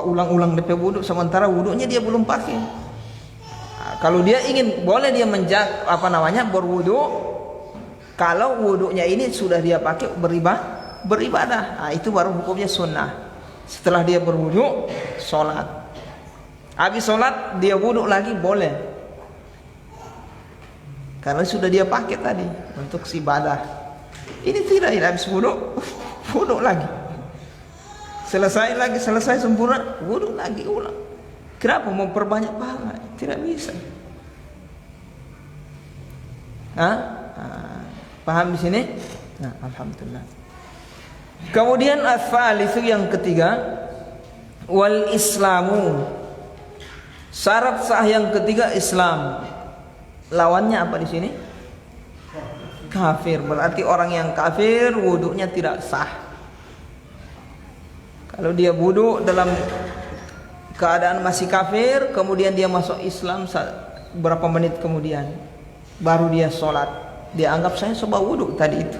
ulang-ulang DP wudu sementara wudunya dia belum pakai. Kalau dia ingin, boleh dia berwudu. Kalau wudunya ini sudah dia pakai beribadah. Nah, itu baru hukumnya sunnah. Setelah dia berwudu, sholat. Habis sholat dia wudu lagi boleh. Karena sudah dia pakai tadi untuk ibadah. Ini tidak habis wudu lagi. Selesai sempurna, wudu lagi ulang. Kenapa memperbanyak pahala? Tidak bisa. Paham di sini? Nah, alhamdulillah. Kemudian al-thalits yang ketiga, wal islamu. Syarat sah yang ketiga Islam. Lawannya apa di sini? Kafir. Berarti orang yang kafir wudunya tidak sah. Kalau dia wudu dalam keadaan masih kafir, kemudian dia masuk Islam berapa menit kemudian baru dia sholat, dia anggap saya coba wudu tadi itu.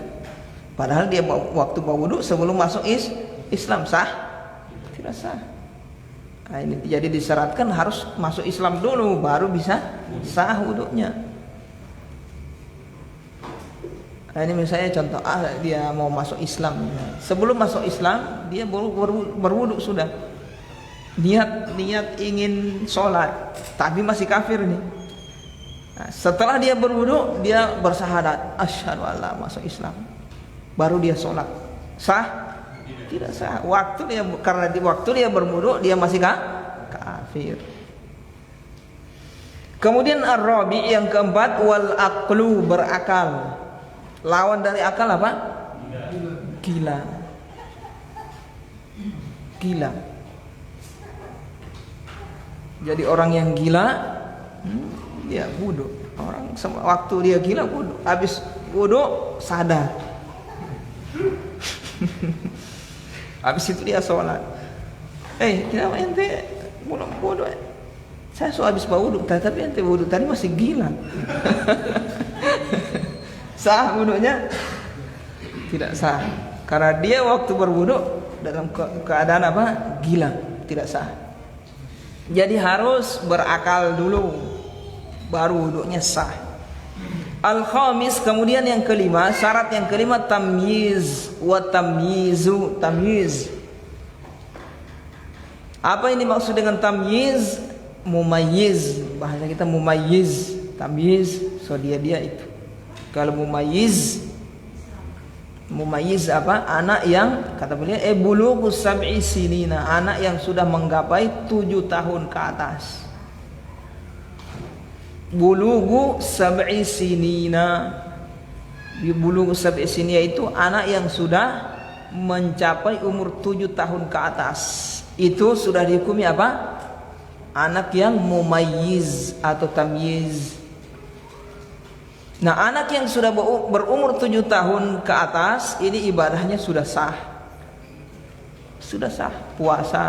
Padahal dia waktu wudu sebelum masuk Islam, sah? Tidak sah. Nah, ini jadi disyaratkan harus masuk Islam dulu baru bisa sah wudunya. Nah, ini misalnya contoh, dia mau masuk Islam. Sebelum masuk Islam dia berwudu sudah. Niat ingin sholat, tapi masih kafir nih. Nah, setelah dia berwudu, dia bersyahadat, asyhadu alla masuk Islam. Baru dia sholat. Sah? Tidak sah. Karena waktu dia berwudu dia masih kafir. Kemudian ar-rabi yang keempat, wal aqlu, berakal. Lawan dari akal apa? Gila. Jadi orang yang gila, dia wudu. Orang waktu dia gila wudu, habis wudu sadar. Habis itu dia sholat. Kenapa ente belum wudu? Saya habis wudu, tapi ente wudu tadi masih gila. Sah wudunya? Tidak sah. Karena dia waktu berwudu dalam keadaan apa? Gila, tidak sah. Jadi harus berakal dulu baru wudunya sah. Al-khamis, kemudian yang kelima, syarat yang kelima tamyiz wa tamyizu. Tamyiz. Apa ini maksud dengan tamyiz? Mumayyiz. Bahasa kita mumayyiz. Tamyiz, so dia itu. Kalau mumayyiz apa? Anak yang kata beliau bulughu sab'i sinina, anak yang sudah menggapai 7 tahun ke atas. Bulughu sab'i sinina. Bulughu sab'i sinina itu anak yang sudah mencapai umur 7 tahun ke atas. Itu sudah dihukumi apa? Anak yang mumayyiz atau tamyiz. Nah, anak yang sudah berumur 7 tahun ke atas, ini ibadahnya sudah sah. Sudah sah. Puasa,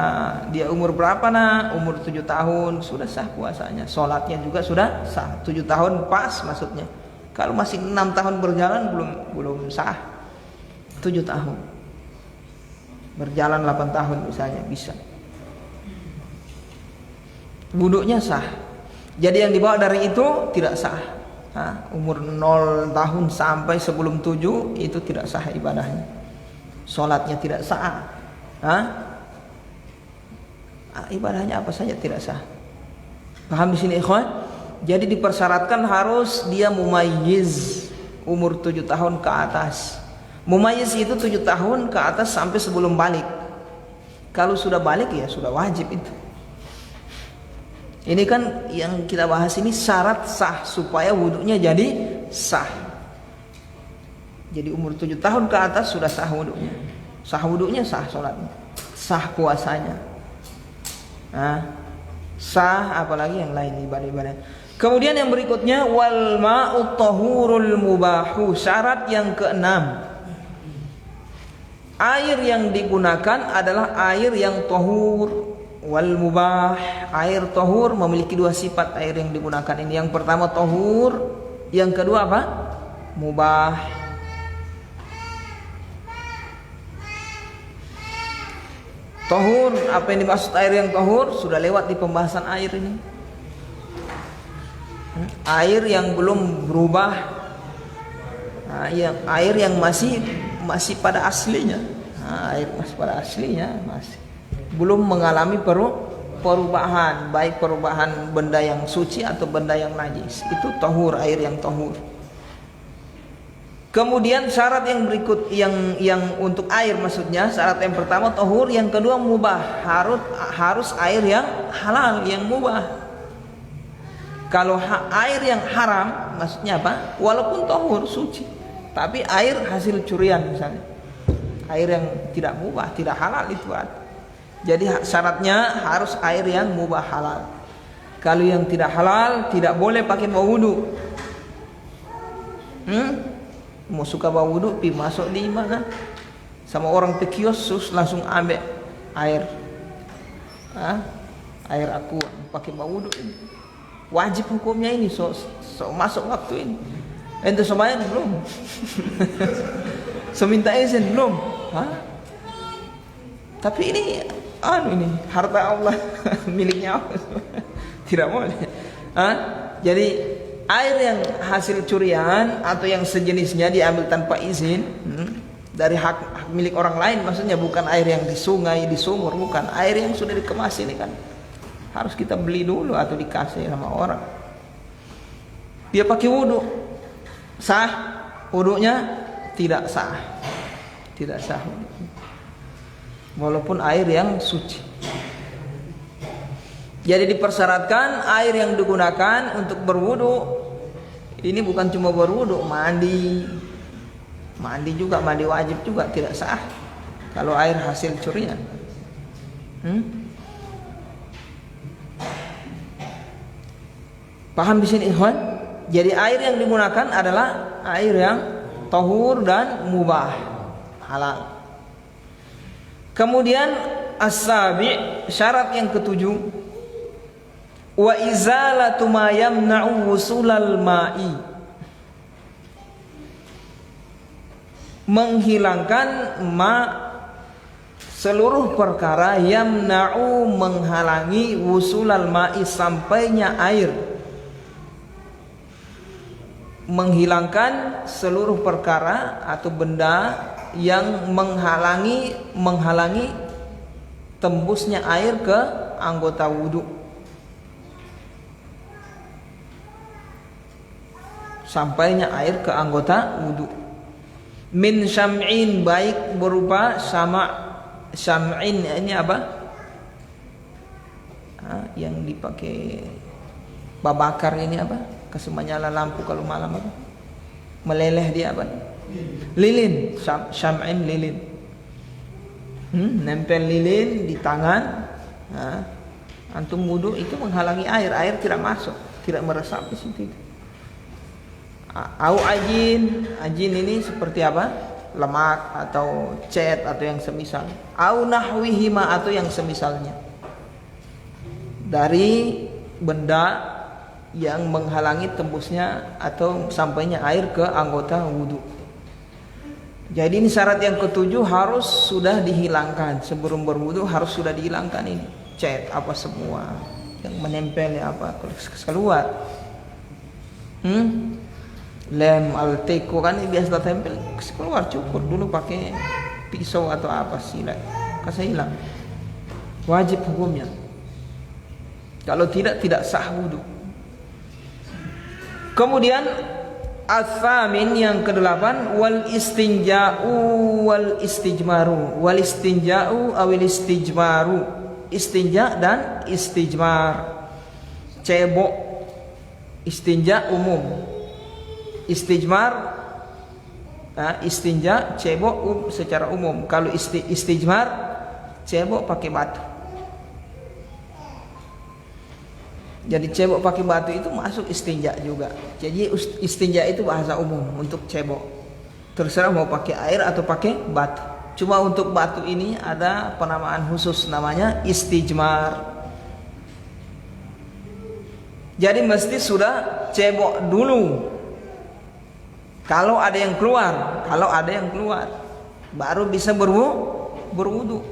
dia umur berapa nak? Umur 7 tahun, sudah sah puasanya. Sholatnya juga sudah sah. 7 tahun pas maksudnya. Kalau masih 6 tahun berjalan belum sah. 7 tahun. Berjalan 8 tahun misalnya, bisa. Wudunya sah. Jadi yang dibawa dari itu tidak sah. Umur 0 tahun sampai sebelum 7 itu tidak sah ibadahnya. Sholatnya tidak sah. Ibadahnya apa saja tidak sah. Paham di sini ikhwan? Jadi dipersyaratkan harus dia mumayyiz, umur 7 tahun ke atas. Mumayyiz itu 7 tahun ke atas sampai sebelum balik. Kalau sudah balik ya sudah wajib itu. Ini kan yang kita bahas ini syarat sah supaya wudunya jadi sah. Jadi umur 7 tahun ke atas sudah sah wudunya. Sah wudunya, sah sholatnya, sah puasanya. Nah, sah apalagi yang lain ibadah-ibadah. Kemudian yang berikutnya wal ma'ut tahurul mubahu, syarat yang keenam. Air yang digunakan adalah air yang tahur. Wal mubah, air tahur memiliki 2 sifat air yang digunakan ini. Yang pertama tahur, yang kedua apa? Mubah. Tahur, apa yang dimaksud air yang tahur? Sudah lewat di pembahasan air ini. Air yang belum berubah, air yang masih pada aslinya. Air masih pada aslinya, masih belum mengalami perubahan, baik perubahan benda yang suci atau benda yang najis. Itu tahur, air yang tahur. Kemudian syarat yang berikut yang untuk air maksudnya, syarat yang pertama tahur, yang kedua mubah, harus air yang halal, yang mubah. Kalau air yang haram maksudnya apa? Walaupun tahur suci, tapi air hasil curian misalnya, air yang tidak mubah, tidak halal itu ada. Jadi syaratnya harus air yang mubah halal. Kalau yang tidak halal tidak boleh pakai bau wudu. Mau suka bau wudu, pi masuk di mana? Sama orang ke kios langsung ambil air. Air aqua pakai bau wudu ini. Wajib hukumnya ini, so masuk waktu ini. Ente semuanya belum. Seminta izin belum. Tapi ini harta Allah, miliknya Allah. Tidak boleh. Jadi air yang hasil curian atau yang sejenisnya diambil tanpa izin dari hak milik orang lain, maksudnya bukan air yang di sungai, di sumur, bukan. Air yang sudah dikemas ini kan harus kita beli dulu atau dikasih sama orang. Dia pakai wudu, sah wudunya? Tidak sah, tidak sah walaupun air yang suci. Jadi dipersyaratkan air yang digunakan untuk berwudu ini bukan cuma berwudu, mandi juga, mandi wajib juga tidak sah kalau air hasil curian. Paham di sini ikhwan? Jadi air yang digunakan adalah air yang tahur dan mubah, halal. Kemudian as-sabi', syarat yang ketujuh, wa izalatu ma yamna'u wusulal ma'i, menghilangkan seluruh perkara yamna'u, menghalangi wusulal ma'i, sampainya air. Menghilangkan seluruh perkara atau benda yang menghalangi tembusnya air ke anggota wudu, sampainya air ke anggota wudu. Min syam'in, baik berupa syam'in ini apa? Yang dipakai babakar ini apa? Kasih menyala lampu kalau malam apa? Meleleh dia apa? Lilin, syam'in lilin. Nempel lilin di tangan. Antum wudu itu menghalangi air tidak masuk, tidak meresap di situ. Au ajin ini seperti apa? Lemak atau cat atau yang semisal. Au nahwihima atau yang semisalnya. Dari benda yang menghalangi tembusnya atau sampainya air ke anggota wudu. Jadi ini syarat yang ketujuh harus sudah dihilangkan sebelum berwudu, harus sudah dihilangkan ini. Cat apa semua yang menempel apa keluar. Lem alteco kan ini biasa tempel keluar, cukur dulu pakai pisau atau apa silat kasih hilang. Wajib hukumnya. Kalau tidak sah wudu. Kemudian Al-Thamin yang ke-8 wal istinja'u wal istijmaru. Wal istinja'u awil istijmaru. Istinja dan istijmar. Cebok. Istinja umum. Istijmar istinja cebok secara umum. Kalau istijmar cebok pakai batu. Jadi cebok pakai batu itu masuk istinja juga. Jadi istinja itu bahasa umum untuk cebok. Terserah mau pakai air atau pakai batu. Cuma untuk batu ini ada penamaan khusus namanya istijmar. Jadi mesti sudah cebok dulu. Kalau ada yang keluar, baru bisa berwudu.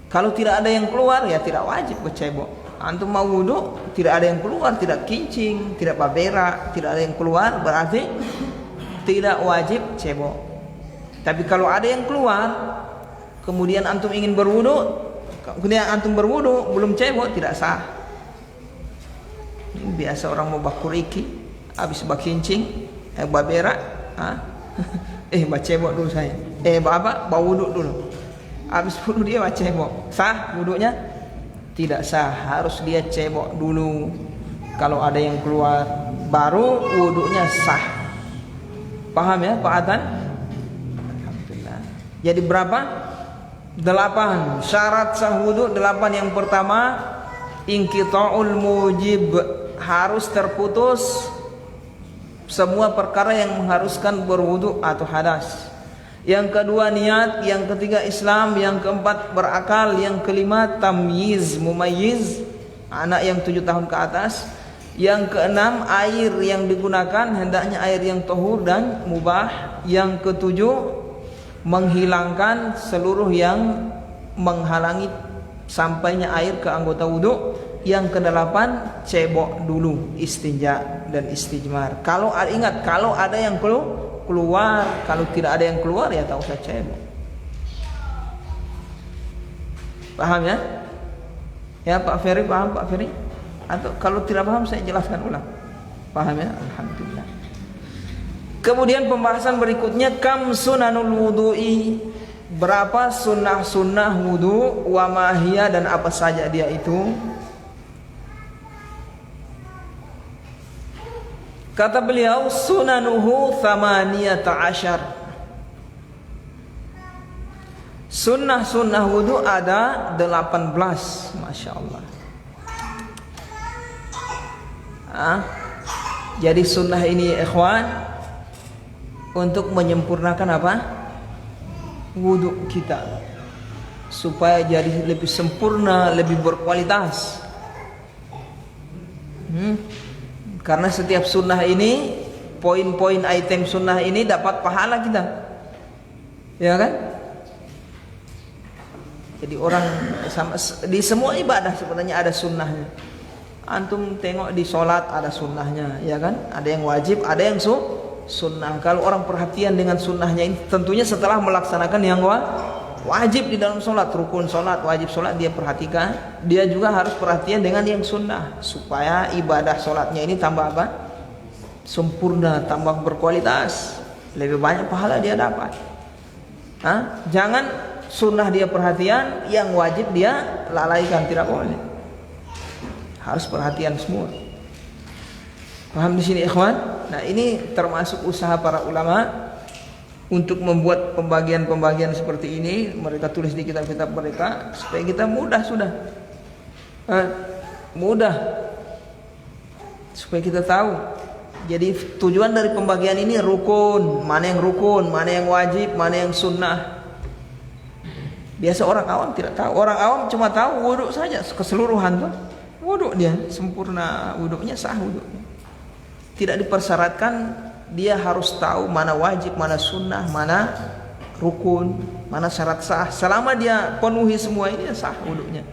Kalau tidak ada yang keluar ya tidak wajib bercebok. Antum mau wudu, tidak ada yang keluar, tidak kincing, tidak berak, tidak ada yang keluar, berarti tidak wajib cebok. Tapi kalau ada yang keluar, kemudian antum ingin berwudu, belum cebok, tidak sah. Ini biasa orang mau bakuriki, habis bakincing, berak, bacebok dulu saya. Bau wudu dulu. Habis wudu dia cebok. Sah wudunya? Tidak sah, harus dia cebok dulu. Kalau ada yang keluar baru wudunya sah. Paham ya Pak Atan? Alhamdulillah. Jadi berapa? 8 syarat sah wudu. 8 yang pertama inqita'ul mujib, harus terputus semua perkara yang mengharuskan berwudu atau hadas. Yang kedua niat, yang ketiga Islam, yang keempat berakal, yang kelima tamyiz, mumayyiz, anak yang 7 tahun ke atas. Yang keenam air yang digunakan hendaknya air yang tahur dan mubah. Yang ketujuh menghilangkan seluruh yang menghalangi sampainya air ke anggota wudu. Yang kedelapan cebok dulu, istinja dan istijmar. Kalau ada yang keluar, kalau tidak ada yang keluar ya tak usah cebok. Paham ya? Ya Pak Ferry, paham Pak Ferry? Atau kalau tidak paham saya jelaskan ulang. Paham ya? Alhamdulillah. Kemudian pembahasan berikutnya kam sunanul wudu'i, berapa sunnah-sunnah wudu, wa mahiyah dan apa saja dia itu. Kata beliau sunanuhu 18. Sunnah-sunnah wudu ada 18. Masya Allah. Jadi sunnah ini ikhwan untuk menyempurnakan apa? Wudu kita, supaya jadi lebih sempurna, lebih berkualitas. Karena setiap sunnah ini, poin-poin item sunnah ini dapat pahala kita, ya kan? Jadi orang di semua ibadah sebenarnya ada sunnahnya. Antum tengok di sholat ada sunnahnya, ya kan? Ada yang wajib, ada yang sunnah. Kalau orang perhatian dengan sunnahnya ini, tentunya setelah melaksanakan yang wajib di dalam sholat, rukun sholat, wajib sholat dia perhatikan. Dia juga harus perhatian dengan yang sunnah, supaya ibadah sholatnya ini tambah apa? Sempurna, tambah berkualitas, lebih banyak pahala dia dapat. Jangan sunnah dia perhatian, yang wajib dia lalaikan, tidak boleh. Harus perhatian semua. Paham di sini ikhwan? Nah ini termasuk usaha para ulama untuk membuat pembagian-pembagian seperti ini. Mereka tulis di kitab-kitab mereka supaya kita mudah supaya kita tahu. Jadi tujuan dari pembagian ini rukun, mana yang wajib, mana yang sunnah. Biasa orang awam tidak tahu. Orang awam cuma tahu wudhu saja keseluruhan tuh. Wudhu dia sempurna, wudhunya sah wudhunya. Tidak dipersyaratkan dia harus tahu mana wajib, mana sunnah, mana rukun, mana syarat sah. Selama dia penuhi semua ini sah wudhunya.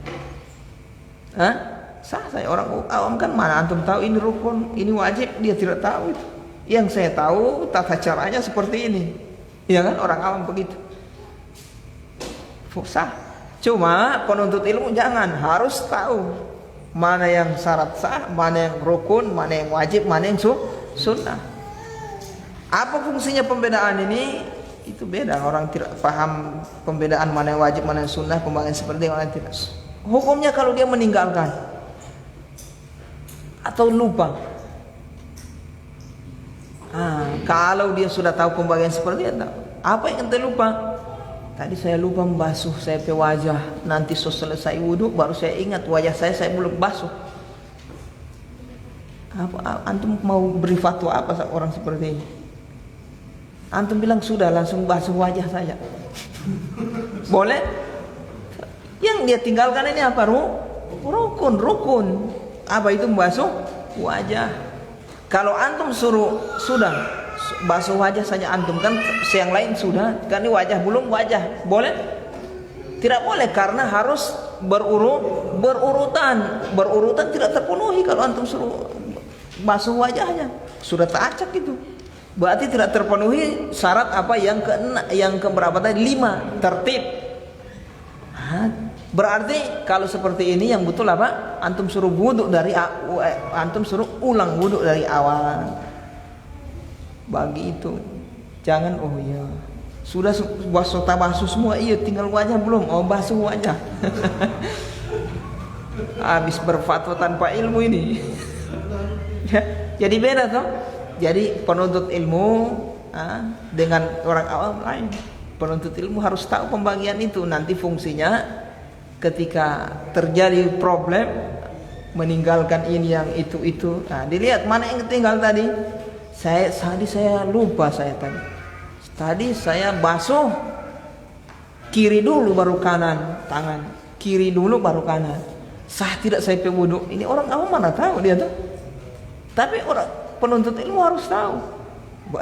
Sah saya. Orang awam kan mana antum tahu ini rukun, ini wajib, dia tidak tahu itu. Yang saya tahu tata caranya seperti ini. Ya kan orang awam begitu. Sah. Cuma penuntut ilmu jangan, harus tahu mana yang syarat sah, mana yang rukun, mana yang wajib, mana yang sunnah. Apa fungsinya pembedaan ini? Itu beda, orang tidak paham pembedaan mana yang wajib, mana yang sunnah, pembagian seperti orang tidak. Hukumnya kalau dia meninggalkan atau lupa. Kalau dia sudah tahu pembagian seperti itu, apa yang ente lupa? Tadi saya lupa membasuh saya pe wajah. Nanti selesai wudhu baru saya ingat wajah saya belum basuh. Apa antum mau beri fatwa apa orang seperti ini? Antum bilang sudah langsung basuh wajah saja. Boleh? Yang dia tinggalkan ini apa? Rukun. Apa itu membasuh wajah? Kalau antum suruh sudah basuh wajah saja antum, kan yang lain sudah, kan ini wajah belum wajah. Boleh? Tidak boleh karena harus berurutan. Berurutan tidak terpenuhi kalau antum suruh basuh wajahnya. Sudah teracak itu. Berarti tidak terpenuhi syarat apa yang keberapa tadi? 5 tertib. Berarti kalau seperti ini yang betul apa? Antum suruh wudu antum suruh ulang wudu dari awal. Bagi itu. Jangan sudah basuh semua, tinggal wajah belum? Basuh wajah. Habis berfatwa tanpa ilmu ini. Jadi beda toh. Jadi penuntut ilmu dengan orang awam lain. Penuntut ilmu harus tahu pembagian itu. Nanti fungsinya ketika terjadi problem meninggalkan ini yang itu. Dilihat mana yang tinggal tadi. Saya lupa Tadi saya basuh kiri dulu baru kanan tangan. Kiri dulu baru kanan. Sah tidak saya pe wudu? Ini orang awam mana tahu dia tuh. Tapi orang penuntut ilmu harus tahu.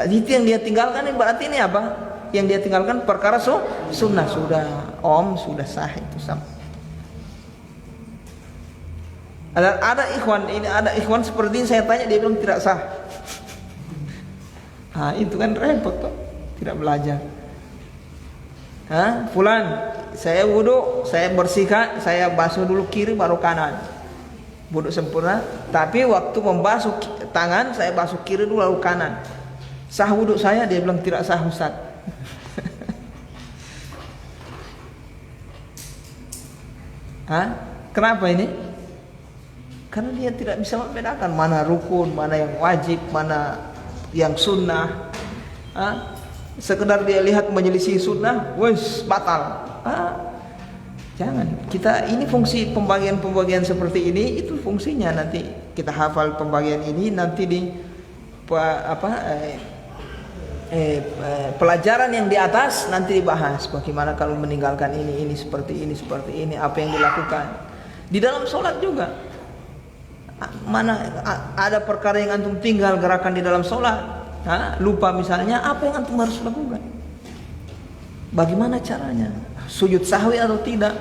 Itu yang dia tinggalkan ini berarti ini apa? Yang dia tinggalkan perkara sunnah. Sudah sah itu sama. Ada ikhwan seperti ini, saya tanya dia bilang tidak sah. Itu kan repot toh, tidak belajar. Fulan, saya wudu, saya bersihkan, saya basuh dulu kiri baru kanan. Wudu sempurna, tapi waktu membasuh tangan saya basuh kiri dulu lalu kanan. Sah wudu saya? Dia bilang tidak sah, Ustaz. Kenapa ini? Karena dia tidak bisa membedakan mana rukun, mana yang wajib, mana yang sunnah. Sekedar dia lihat menyelisih sunnah, batal. Jangan. Kita ini fungsi pembagian seperti ini, itu fungsinya nanti kita hafal pembagian ini, nanti di pelajaran yang di atas nanti dibahas bagaimana kalau meninggalkan ini seperti ini, apa yang dilakukan. Di dalam sholat juga. Mana ada perkara yang antum tinggal gerakan di dalam sholat, lupa misalnya, apa yang antum harus lakukan? Bagaimana caranya? Sujud sahwi atau tidak?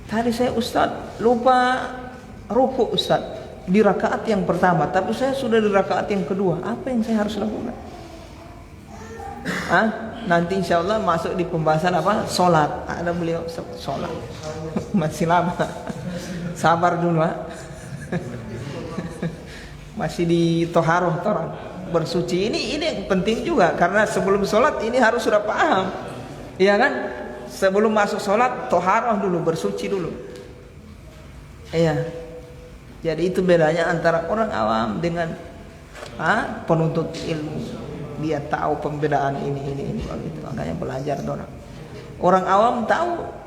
Tadi saya Ustaz lupa ruku Ustaz di rakaat yang pertama, tapi saya sudah di rakaat yang kedua. Apa yang saya harus lakukan? Nanti insya Allah masuk di pembahasan apa? Sholat. Ada beliau sholat. Masih lama. Sabar dulu masih di toharoh bersuci. Ini yang penting juga, karena sebelum sholat ini harus sudah paham, iya kan? Sebelum masuk sholat toharoh dulu, bersuci dulu. Iya. Jadi itu bedanya antara orang awam dengan penuntut ilmu. Dia tahu pembedaan ini begitu. Makanya belajar orang awam tahu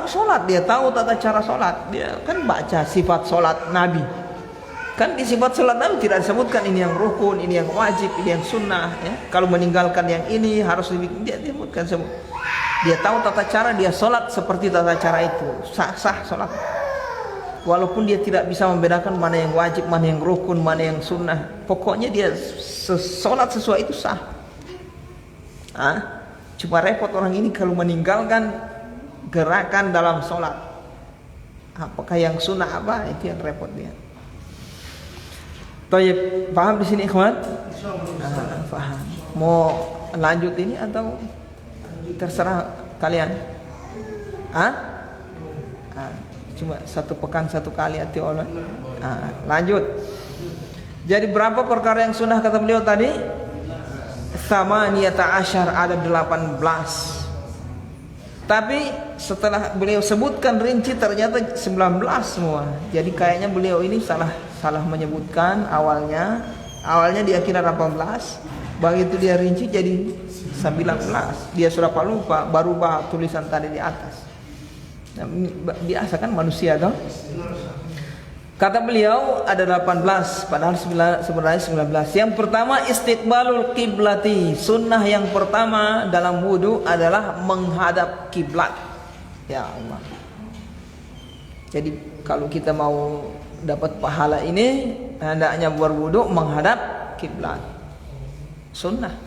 sholat, dia tahu tata cara sholat, dia kan baca sifat sholat Nabi. Kan di sifat sholat Nabi tidak disebutkan ini yang rukun, ini yang wajib, ini yang sunnah. Kalau meninggalkan yang ini harus dia disebutkan semua. Dia tahu tata cara dia sholat seperti tata cara itu, sah sholat. Walaupun dia tidak bisa membedakan mana yang wajib, mana yang rukun, mana yang sunnah, pokoknya dia sholat sesuai itu sah. Cuma repot orang ini kalau meninggalkan gerakan dalam sholat, apakah yang sunnah apa, itu yang repot dia. Tayyib, paham di sini ikhwan? Paham. Mau lanjut ini atau terserah? kalian? Hah? Cuma 1 pekan 1 kali ati Allah. Lanjut. Jadi berapa perkara yang sunnah kata beliau tadi? Tsamaniyata asyar, ada 18. Tapi setelah beliau sebutkan rinci ternyata 19 semua. Jadi kayaknya beliau ini salah menyebutkan awalnya. Awalnya dia kira 18, begitu dia rinci jadi 19. Dia sudah lupa, baru tulisan tadi di atas. Nah, biasa kan manusia toh. Kata beliau ada 18, padahal sebenarnya 19. Yang pertama istiqbalul kiblati. Sunnah yang pertama dalam wudu adalah menghadap kiblat. Ya Allah. Jadi kalau kita mau dapat pahala ini, hendaknya berwudu menghadap kiblat. Sunnah.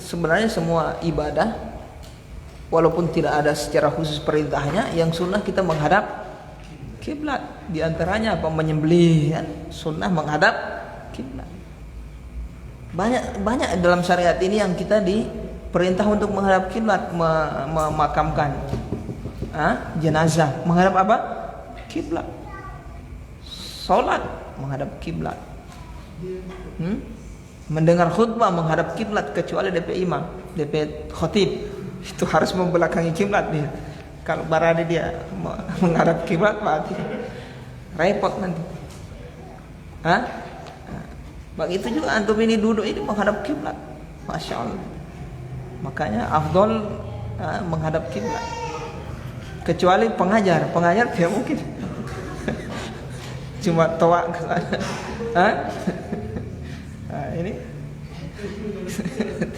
Sebenarnya semua ibadah, walaupun tidak ada secara khusus perintahnya, yang sunnah kita menghadap kiblat. Di antaranya apa? Menyembelih, kan? Sunnah menghadap kiblat. Banyak dalam syariat ini yang kita diperintah untuk menghadap kiblat, memakamkan jenazah menghadap apa? Kiblat. Salat menghadap kiblat. Mendengar khutbah menghadap kiblat, kecuali DP imam, DP khatib itu harus membelakangi kiblat dia. Kalau barada dia menghadap kiblat berarti repot nanti. Begitu juga antum ini duduk ini menghadap kiblat. Masya Allah. Makanya afdol menghadap kiblat. Kecuali pengajar dia mungkin cuma toa ke sana. Ini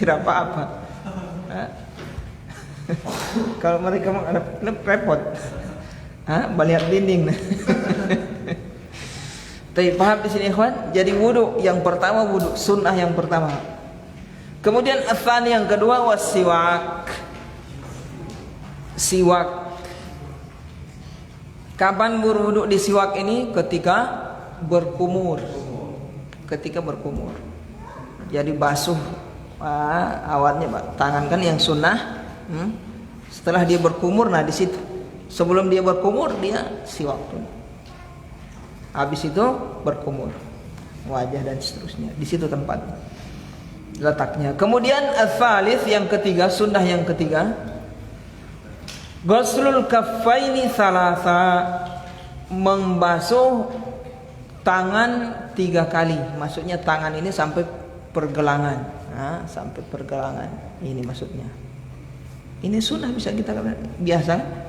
tidak apa-apa. Kalau mereka menghadap repot. Baliat dinding. Tapi paham di sini ikhwan? Jadi wudu yang pertama, wudu sunnah yang pertama. Kemudian tsani yang kedua wasiwak. Siwak. Kapan berwudu di siwak ini? Ketika berkumur. Jadi basuh awatnya tangan kan yang sunnah. Setelah dia berkumur, nah di situ. Sebelum dia berkumur dia siwak dulu. Habis itu berkumur wajah dan seterusnya. Di situ tempat letaknya. Kemudian al-thalith yang ketiga, sunnah yang ketiga, ghuslul kaffaini thalatha, membasuh tangan 3 kali. Maksudnya tangan ini sampai pergelangan. Sampai pergelangan. Ini maksudnya. Ini sunnah bisa kita biasa.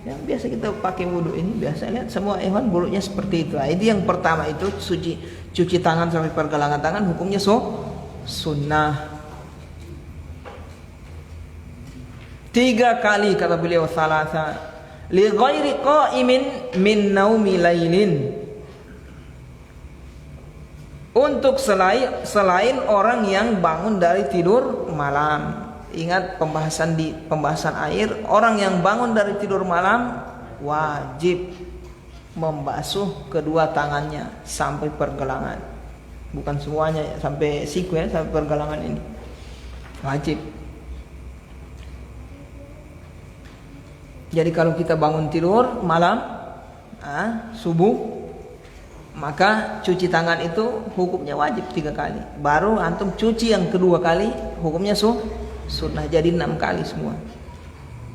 Yang biasa kita pakai wudu ini biasa, lihat semua ikhwan wudunya seperti itu. Itu yang pertama, itu cuci tangan sampai pergelangan tangan, hukumnya sunnah. 3 kali kata beliau, salasa li ghairi qa'imin min naumi lailin, untuk selain orang yang bangun dari tidur malam. Ingat pembahasan air, orang yang bangun dari tidur malam wajib membasuh kedua tangannya sampai pergelangan. Bukan semuanya sampai siku ya, sampai pergelangan ini. Wajib. Jadi kalau kita bangun tidur malam, subuh, maka cuci tangan itu hukumnya wajib 3 kali. Baru antum cuci yang kedua kali, hukumnya sunnah, jadi 6 kali semua.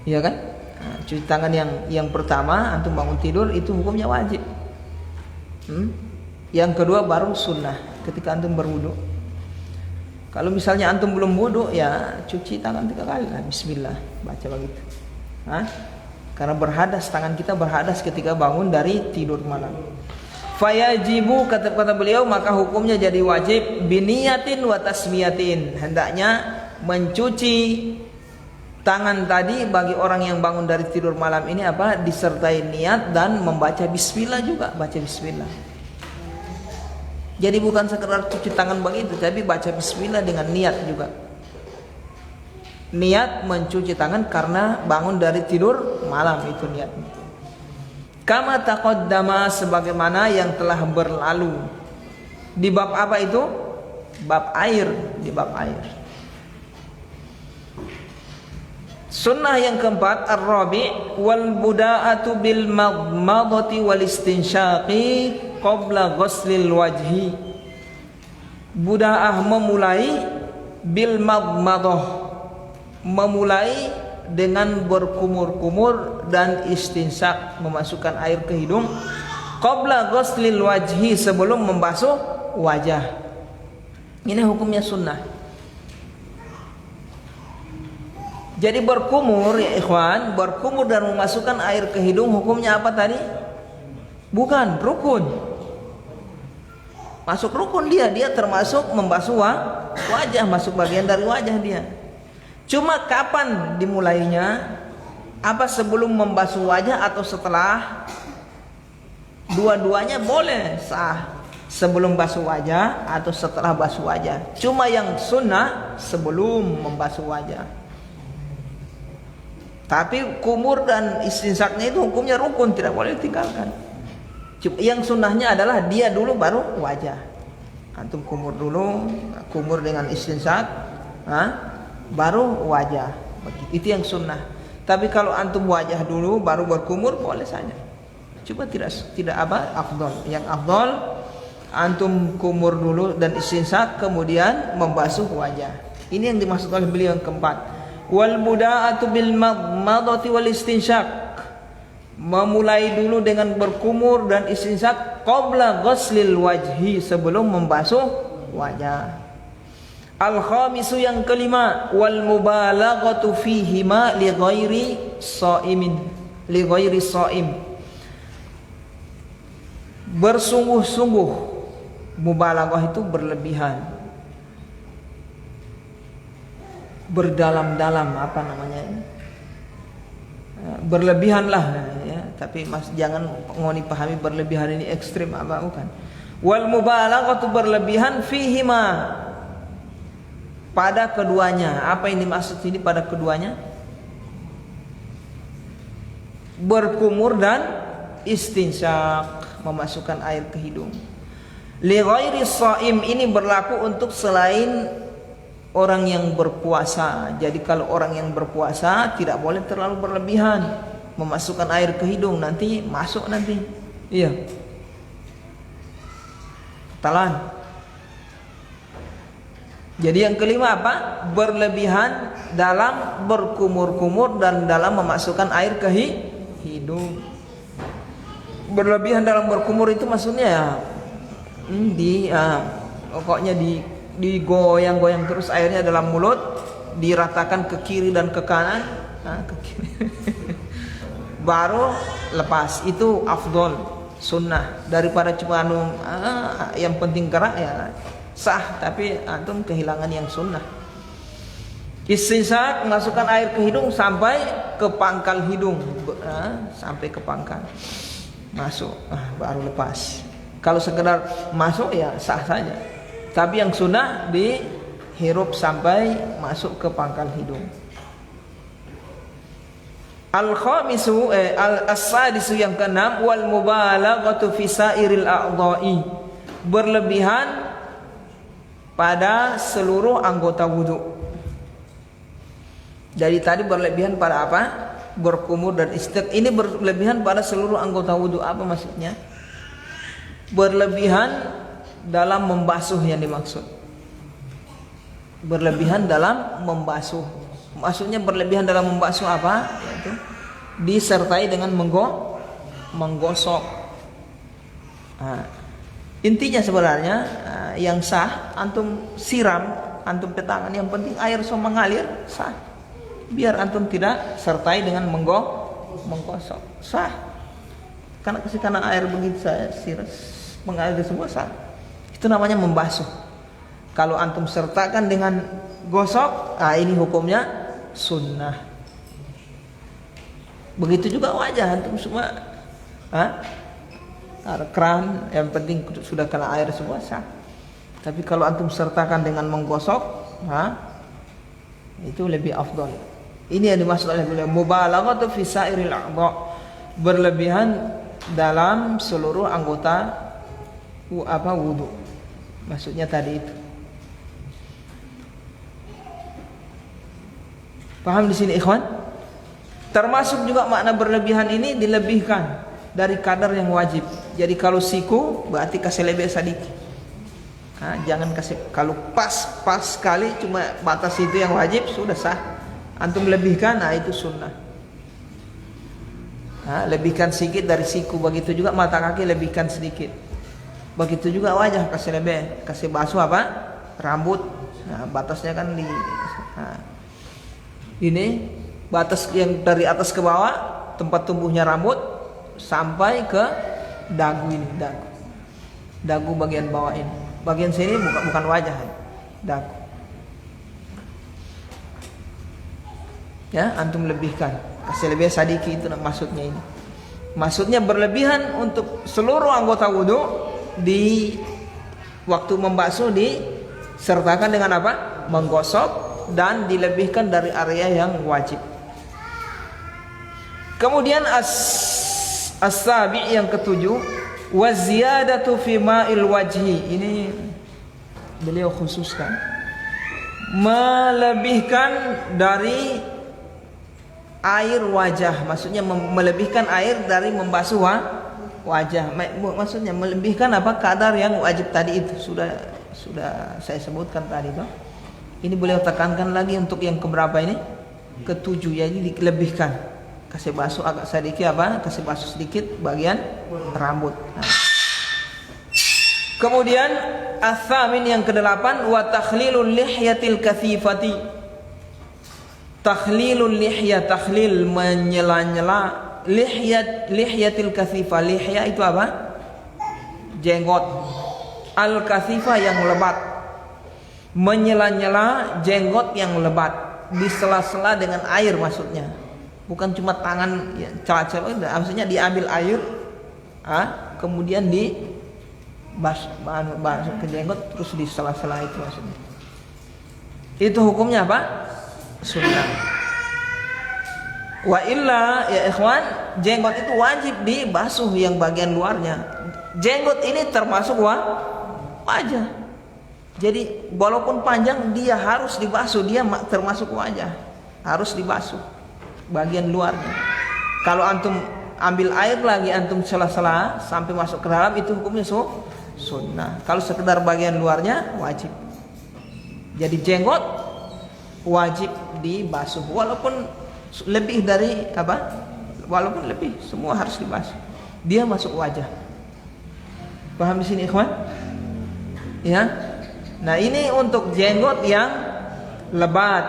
Iya kan? Cuci tangan yang pertama antum bangun tidur itu hukumnya wajib. Yang kedua baru sunnah ketika antum berwudu. Kalau misalnya antum belum wudu, ya cuci tangan 3 kali lah, bismillah, baca begitu. Karena tangan kita berhadas ketika bangun dari tidur malam. Fayajibu, kata beliau, maka hukumnya jadi wajib biniyatin wa tasmiyatin. Hendaknya mencuci tangan tadi bagi orang yang bangun dari tidur malam ini disertai niat dan membaca bismillah juga, baca bismillah. Jadi bukan sekedar cuci tangan begitu, tapi baca bismillah dengan niat juga. Niat mencuci tangan karena bangun dari tidur malam, itu niatnya. Kama taqaddama, sebagaimana yang telah berlalu. Di bab apa itu? Bab air, di bab air. Sunnah yang keempat, ar-rabi' wal buda'atu bil madmadati wal istinsyaqi qabla ghuslil wajhi. Buda'ah memulai bil madmadah, memulai dengan berkumur-kumur dan istinsyaq, memasukkan air ke hidung, qabla ghuslil wajhi, sebelum membasuh wajah. Ini hukumnya sunnah. Jadi berkumur ya ikhwan, berkumur dan memasukkan air ke hidung hukumnya apa tadi? Bukan rukun. Masuk rukun dia termasuk membasuh wajah, masuk bagian dari wajah dia. Cuma kapan dimulainya? Apa sebelum membasuh wajah atau setelah? Dua-duanya boleh sah. Sebelum basuh wajah atau setelah basuh wajah. Cuma yang sunnah sebelum membasuh wajah. Tapi kumur dan istinsaknya itu hukumnya rukun, tidak boleh ditinggalkan. Yang sunnahnya adalah dia dulu baru wajah. Antum kumur dulu, kumur dengan istinsak, baru wajah. Itu yang sunnah. Tapi kalau antum wajah dulu baru berkumur boleh saja. Coba tidak apa afdol. Yang afdol antum kumur dulu dan istinsak kemudian membasuh wajah. Ini yang dimaksud oleh beliau yang keempat. Wal buda'atu bil madmadati wal istinsyaq, memulai dulu dengan berkumur dan istinsyaq qabla ghuslil wajhi, sebelum membasuh wajah. Al khamisu yang kelima, wal mubalaghatu fihima li ghairi shaim, bersungguh-sungguh. Mubalaghah itu berlebihan, berdalam-dalam, apa namanya ini, berlebihan lah ya. Tapi mas jangan ngoni pahami berlebihan ini ekstrim apa, bukan. Wal mubalaghatu berlebihan fihima, pada keduanya. Apa ini maksud ini pada keduanya? Berkumur dan istinsyaq, memasukkan air ke hidung. Li ghairi shaim, ini berlaku untuk selain orang yang berpuasa. Jadi kalau orang yang berpuasa tidak boleh terlalu berlebihan memasukkan air ke hidung, nanti masuk nanti. Iya. Talan. Jadi yang kelima apa? Berlebihan dalam berkumur-kumur dan dalam memasukkan air ke hidung. Berlebihan dalam berkumur itu maksudnya ya pokoknya digoyang-goyang terus airnya dalam mulut, diratakan ke kiri dan ke kanan, ke kiri. Baru lepas. Itu afdol, sunnah, daripada cuma yang penting gerak ya sah, tapi antum kehilangan yang sunnah. Istinsyaq, masukkan air ke hidung sampai ke pangkal hidung, sampai ke pangkal, masuk, baru lepas. Kalau sekedar masuk ya sah saja. Tapi yang sunnah dihirup sampai masuk ke pangkal hidung. Al-khamisu as-sadisu yang keenam, wal mubalaghatu fi sairil a'dha'i, berlebihan pada seluruh anggota wudu. Jadi tadi berlebihan pada apa? Berkumur dan istinsyaq. Ini berlebihan pada seluruh anggota wudu. Apa maksudnya? Berlebihan dalam membasuh yang dimaksud. Berlebihan dalam membasuh. Maksudnya berlebihan dalam membasuh apa? Yaitu disertai dengan menggosok. Intinya sebenarnya yang sah antum siram, antum petangan, yang penting air semua mengalir, sah. Biar antum tidak sertai dengan menggosok, sah. Karena air begitu saya siram mengalir semua, sah. Itu namanya membasuh. Kalau antum sertakan dengan gosok, ini hukumnya sunnah. Begitu juga wajah antum semua, keran, yang penting sudah kena air semua, sah. Tapi kalau antum sertakan dengan menggosok, itu lebih afdal. Ini yang dimaksud oleh beliau, mubalaghatu fi sairil a'dha, berlebihan dalam seluruh anggota wudu. Maksudnya tadi itu. Paham di sini ikhwan? Termasuk juga makna berlebihan ini dilebihkan dari kadar yang wajib. Jadi kalau siku berarti kasih lebih sedikit. Nah, jangan kasih, kalau pas sekali cuma batas itu yang wajib sudah sah. Antum lebihkan, nah itu sunnah. Nah, lebihkan sedikit dari siku, begitu juga mata kaki lebihkan sedikit. Begitu juga wajah kasih lebih, kasih basuh apa? Rambut. Nah, batasnya kan di ini batas yang dari atas ke bawah tempat tumbuhnya rambut sampai ke dagu ini, dagu bagian bawah ini. Bagian sini bukan wajah, dagu. Ya, antum lebihkan, kasih lebih sadiki, itu maksudnya ini. Maksudnya berlebihan untuk seluruh anggota wudu, di waktu membasuh disertakan dengan apa? Menggosok, dan dilebihkan dari area yang wajib. Kemudian as-sabi' yang ketujuh, wa ziyadatu fi ma'il wajhi. Ini beliau khususkan, melebihkan dari air wajah, maksudnya melebihkan air dari membasuh wajah. Maksudnya melebihkan apa? Kadar yang wajib tadi itu sudah saya sebutkan tadi toh. Ini beliau tekankan lagi untuk yang keberapa ini? Ketujuh, ya, ini dilebihkan. Kasih basuh agak sedikit apa? Kasih basuh sedikit bagian rambut. Nah. Kemudian as-samin yang kedelapan, wa takhlilul lihyatil kathifati. Takhlilul lihya, takhlil menyela-nyela, lihyatil kathifah. Lihya itu apa? Jenggot. Al-kathifah yang lebat. Menyela-nyela jenggot yang lebat, di sela-sela dengan air maksudnya. Bukan cuma tangan ya, celah-celah, maksudnya diambil air, kemudian basuh ke jenggot, terus di sela-sela itu maksudnya. Itu hukumnya apa? Sunnah. Wa illa ya ikhwan, jenggot itu wajib dibasuh yang bagian luarnya. Jenggot ini termasuk wajah. Jadi walaupun panjang dia harus dibasuh, dia termasuk wajah, harus dibasuh bagian luarnya. Kalau antum ambil air lagi, antum sela-sela sampai masuk ke dalam, itu hukumnya sunnah. Kalau sekedar bagian luarnya wajib. Jadi jenggot wajib dibasuh, walaupun lebih dari apa? Walaupun lebih, semua harus dibasuh. Dia masuk wajah. Paham di sini, ikhwan? Ya. Nah, ini untuk jenggot yang lebat,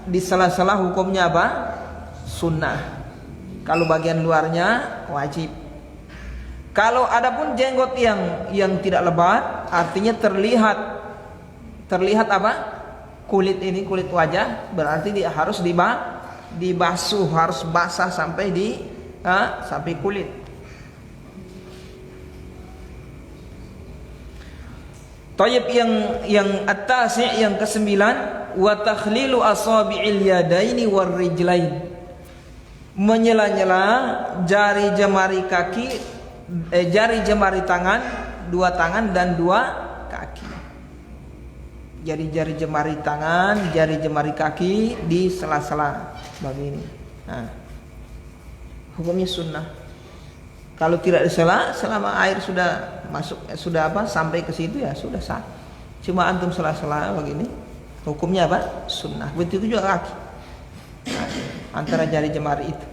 di sela-sela hukumnya apa? Sunnah. Kalau bagian luarnya wajib. Kalau adapun jenggot yang tidak lebat, artinya terlihat apa? Kulit ini, kulit wajah, berarti dia harus dibasuh, harus basah sampai sampai kulit. Tayyib yang at-tasi' yang ke-9, wa takhlilu asabi'il yadaini war rijlain. Menyela-nyela jari jemari kaki, jari jemari tangan, dua tangan dan dua kaki. Jadi jari jemari tangan, jari jemari kaki di sela-sela begini. Nah, hukumnya sunnah. Kalau tidak disela, selama air sudah masuk, sudah apa, sampai ke situ ya sudah sah. Cuma antum sela-sela begini, hukumnya apa? Sunnah. Begitu juga kaki. Nah, antara jari jemari itu.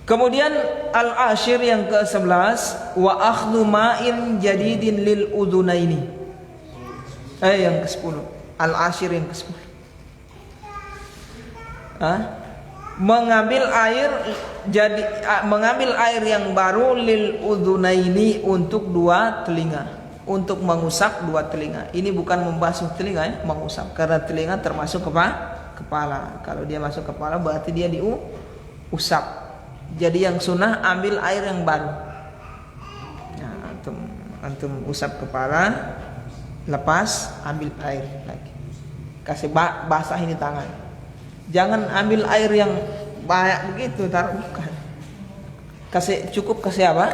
Kemudian al-ashir yang ke-11, wa akhdhu ma'in jadidin lil udunaini. Yang ke-10. Al-ashir yang ke-10. Mengambil air yang baru lil udunaini, untuk dua telinga, untuk mengusap dua telinga. Ini bukan membasuh telinga ya, mengusap, karena telinga termasuk kepala. Kalau dia masuk kepala berarti dia diusap. Jadi yang sunnah ambil air yang baru. Nah, antum usap kepala, lepas, ambil air lagi, kasih basah ini tangan. Jangan ambil air yang banyak begitu, taruh, bukan. Cukup kasih apa?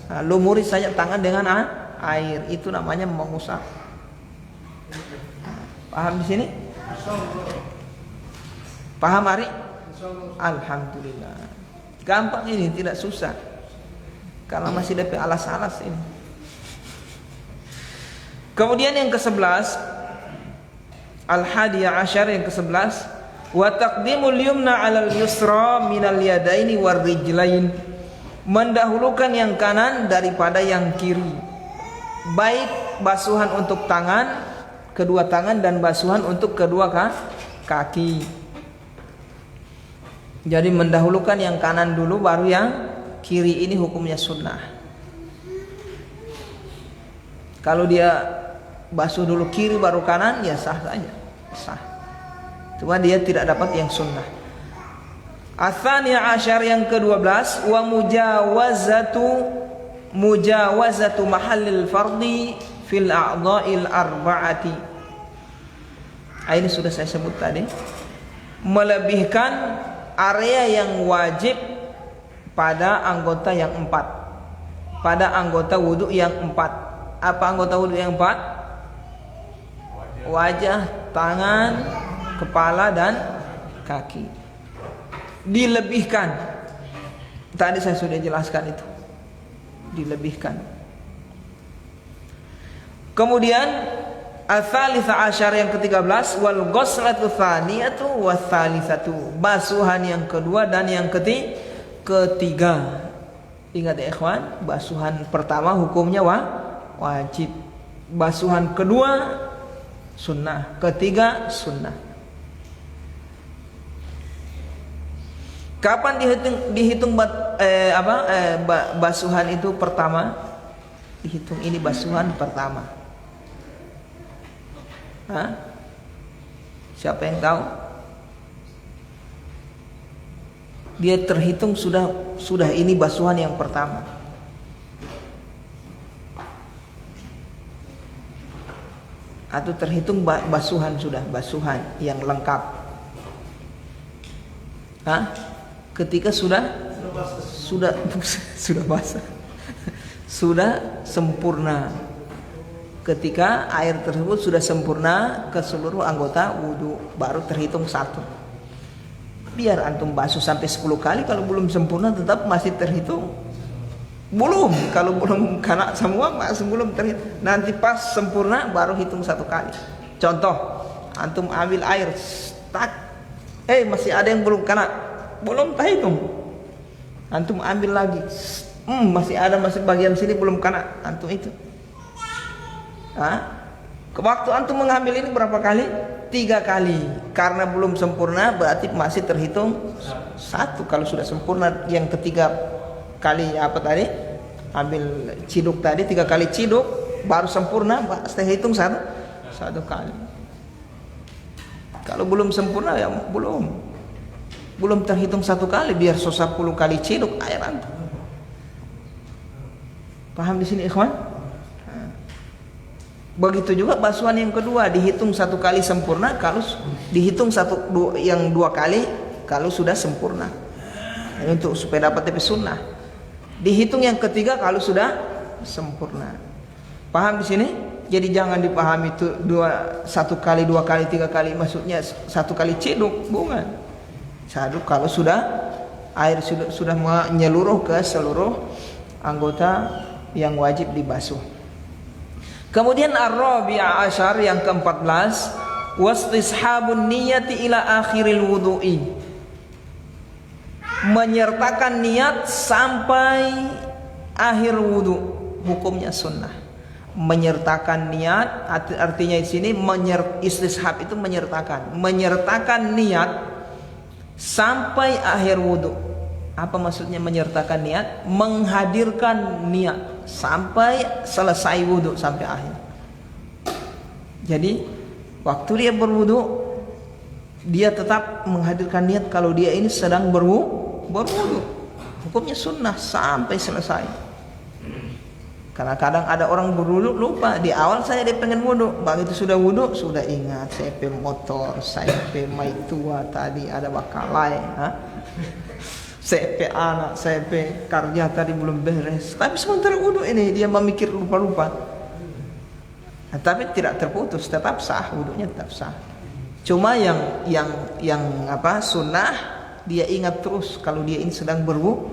Nah, lumuri saja tangan dengan air, itu namanya mengusap. Paham di sini? Paham, Ari? Alhamdulillah. Gampang ini, tidak susah. Kalau masih dapat alas-alas ini. Kemudian yang ke-11, Al-Hadiya Asyar yang ke-11, wa taqdimul yumna 'alal yusra minal yadaini war rijlain. Mendahulukan yang kanan daripada yang kiri. Baik basuhan untuk tangan, kedua tangan, dan basuhan untuk kedua kaki. Jadi mendahulukan yang kanan dulu baru yang kiri, ini hukumnya sunnah. Kalau dia basuh dulu kiri baru kanan, ya sah saja, sah. Cuma dia tidak dapat yang sunnah. Ats-tsaniyah asyar yang ke-12, wa mujawazatu mahallil fardi fil a'dha'il arba'ati. Ini sudah saya sebut tadi. Melebihkan area yang wajib pada anggota yang 4. Pada anggota wudu yang 4. Apa anggota wudu yang 4? Wajah, tangan, kepala, dan kaki. Dilebihkan. Tadi saya sudah jelaskan itu. Dilebihkan. Kemudian ats-tsalitsah asyar yang ke-13, wal ghuslatu tsaniyatu was tsalitsatu. Basuhan yang kedua dan yang ketiga. Ingat ya ikhwan, basuhan pertama hukumnya wajib. Basuhan kedua sunnah, ketiga sunnah. Kapan dihitung basuhan itu pertama? Dihitung ini basuhan pertama. Hah? Siapa yang tahu? Dia terhitung sudah ini basuhan yang pertama. Atau terhitung basuhan yang lengkap. Hah? Ketika sudah basah. Sudah sempurna. Ketika air tersebut sudah sempurna ke seluruh anggota wudu, baru terhitung satu. Biar antum basuh sampai 10 kali, kalau belum sempurna tetap masih terhitung. Belum, kalau belum kena semua masih belum terhitung. Nanti pas sempurna baru hitung 1 kali. Contoh, antum ambil air, masih ada yang belum kena, belum terhitung. Antum ambil lagi, masih bagian sini belum kena, antum itu. Waktu antum mengambil ini berapa kali? 3 kali. Karena belum sempurna berarti masih terhitung 1. Kalau sudah sempurna yang ketiga kali tadi? Ambil ciduk tadi 3 kali ciduk baru sempurna, terhitung 1 kali. Kalau belum sempurna ya belum terhitung 1 kali, biar 10 kali ciduk air antum. Paham di sini ikhwan? Begitu juga basuhan yang kedua, dihitung 1 kali sempurna, kalau dihitung 2 kali kalau sudah sempurna. Ini untuk supaya dapat TP sunnah. Dihitung yang ketiga kalau sudah sempurna. Paham di sini? Jadi jangan dipahami itu 1 kali, 2 kali, 3 kali, maksudnya 1 kali ciduk, bukan. Ciduk kalau air sudah menyeluruh ke seluruh anggota yang wajib dibasuh. Kemudian ar-rabi'ah asyar yang ke-14, wastishabun niyati ila akhiril wudu'i. Menyertakan niat sampai akhir wudu, hukumnya sunnah. Menyertakan niat artinya di sini istishab itu menyertakan niat sampai akhir wudu. Apa maksudnya menyertakan niat? Menghadirkan niat sampai selesai wudu, sampai akhir. Jadi waktu dia berwudu, dia tetap menghadirkan niat kalau dia ini sedang berwudu. Hukumnya sunnah sampai selesai. Karena kadang ada orang berwudu lupa, di awal saya dia pengen wudu, begitu sudah wudu sudah ingat saya pe motor, saya pe mai tua tadi ada bakalai, saya pe anak, saya pe kerja tadi belum beres. Tapi sementara wudu ini dia memikir lupa-lupa. Tapi tidak terputus, tetap sah wudunya, tetap sah. Cuma yang sunnah dia ingat terus kalau dia ini sedang berwudu.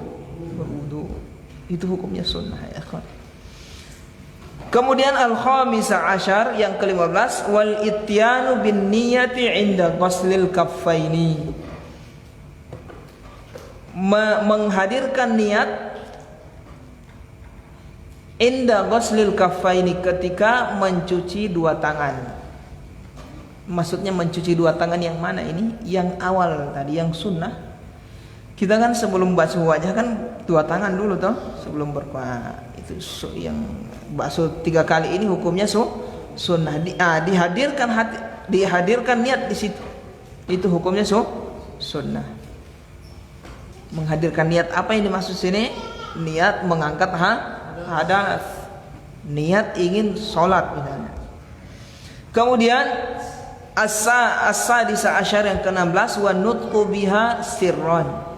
Itu hukumnya sunnah ya kawan. Kemudian al-khamisah asyar, yang ke-15, wal ityanu bin niyati inda ghuslil kaffaini. Menghadirkan niat inda ghuslil kaffaini, ketika mencuci dua tangan. Maksudnya mencuci dua tangan yang mana ini? Yang awal tadi, yang sunnah. Kita kan sebelum basuh wajah kan dua tangan dulu toh, sebelum itu yang basuh 3 kali ini hukumnya sunnah. Dihadirkan niat di situ. Itu hukumnya sunnah. Menghadirkan niat, apa yang dimaksud sini? Niat mengangkat hadas. Niat ingin sholat misalnya. Kemudian as-sadisa asyar, yang ke-16, wa nutqu biha sirran.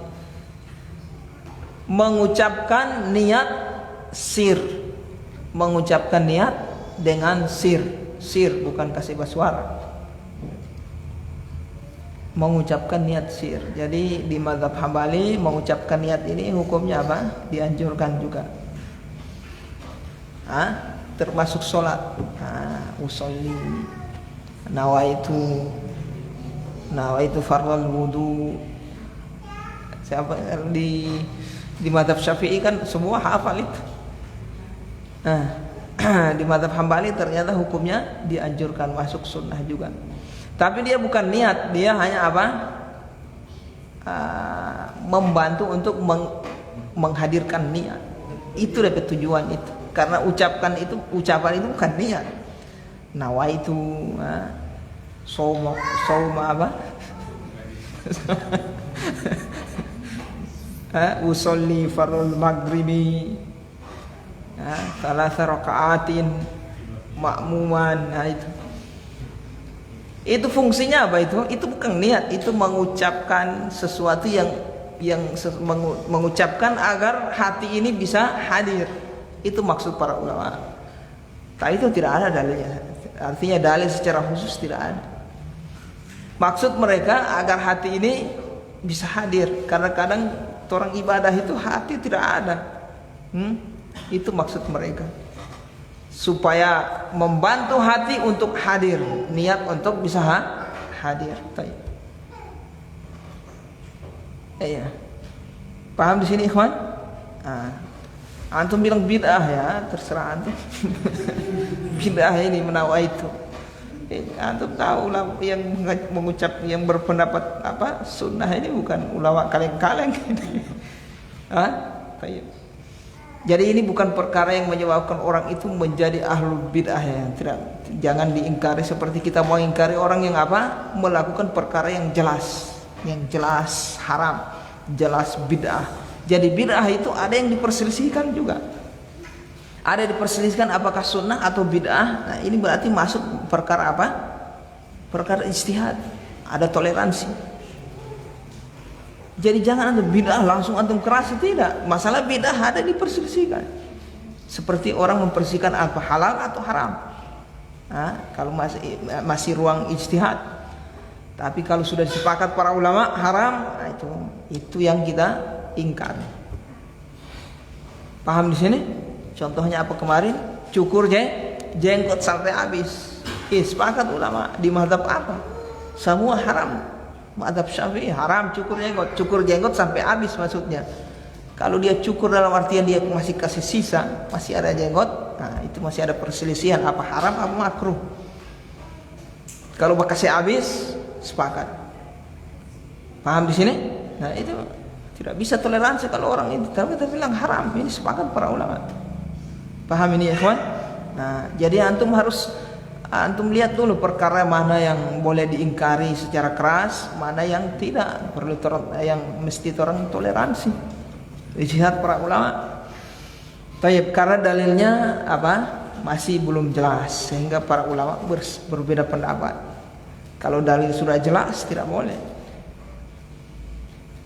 Mengucapkan niat sir. Mengucapkan niat dengan sir. Sir bukan kasih suara. Mengucapkan niat sir. Jadi di mazhab Hambali mengucapkan niat ini hukumnya apa? Dianjurkan juga. Termasuk sholat. Usolli nawaitu fardhul wudu. Siapa di mazhab Syafi'i kan semua hafal itu. Di mazhab Hambali ternyata hukumnya dianjurkan, masuk sunnah juga. Tapi dia bukan niat, dia hanya apa? Membantu untuk menghadirkan niat. Itu dapat tujuan itu. Karena ucapan itu bukan niat. Nawaitu sauma apa? Usolli farul maghribi thalatha raka'atin ma'muman. Itu fungsinya apa itu? Itu bukan niat, itu mengucapkan sesuatu yang mengucapkan agar hati ini bisa hadir. Itu maksud para ulama. Tapi itu tidak ada dalilnya. Artinya dalil secara khusus tidak ada. Maksud mereka agar hati ini bisa hadir. Karena kadang orang ibadah itu hati tidak ada. Itu maksud mereka. Supaya membantu hati untuk hadir, niat untuk bisa hadir. Iya. Paham di sini, ikhwan? Antum bilang bid'ah ya, terserah antum. Bid'ah ini menawaitu. Antum tahu lah yang mengucap, yang berpendapat apa sunnah ini bukan ulama kaleng-kaleng. Jadi ini bukan perkara yang menyebabkan orang itu menjadi ahlul bid'ah ya. Tidak, jangan diingkari seperti kita mau ingkari orang yang apa? Melakukan perkara yang jelas haram, jelas bid'ah. Jadi bid'ah itu ada yang diperselisihkan juga. Ada yang diperselisihkan apakah sunnah atau bid'ah. Nah, ini berarti masuk perkara apa? Perkara ijtihad. Ada toleransi. Jadi jangan antum bid'ah langsung antum keras, tidak. Masalah bid'ah ada diperselisihkan. Seperti orang memperselisihkan apa halal atau haram. Kalau masih ruang ijtihad. Tapi kalau sudah sepakat para ulama haram, itu yang kita ingkar. Paham di sini? Contohnya apa kemarin? Cukur jenggot sampai habis. Sepakat ulama di mazhab apa? Semua haram. Mazhab Syafi'i haram cukur jenggot sampai habis maksudnya. Kalau dia cukur dalam artian dia masih kasih sisa, masih ada jenggot, itu masih ada perselisihan apa haram apa makruh. Kalau kasih habis, sepakat. Paham di sini? Nah, itu tidak bisa toleransi kalau orang itu tapi bilang haram. Ini sepakat para ulama. Paham ini ya kawan? Nah, jadi antum lihat dulu perkara mana yang boleh diingkari secara keras, mana yang tidak perlu yang mesti orang toleransi. Ijtihad para ulama. Tayyib, karena dalilnya apa? Masih belum jelas sehingga para ulama berbeda pendapat. Kalau dalil sudah jelas tidak boleh.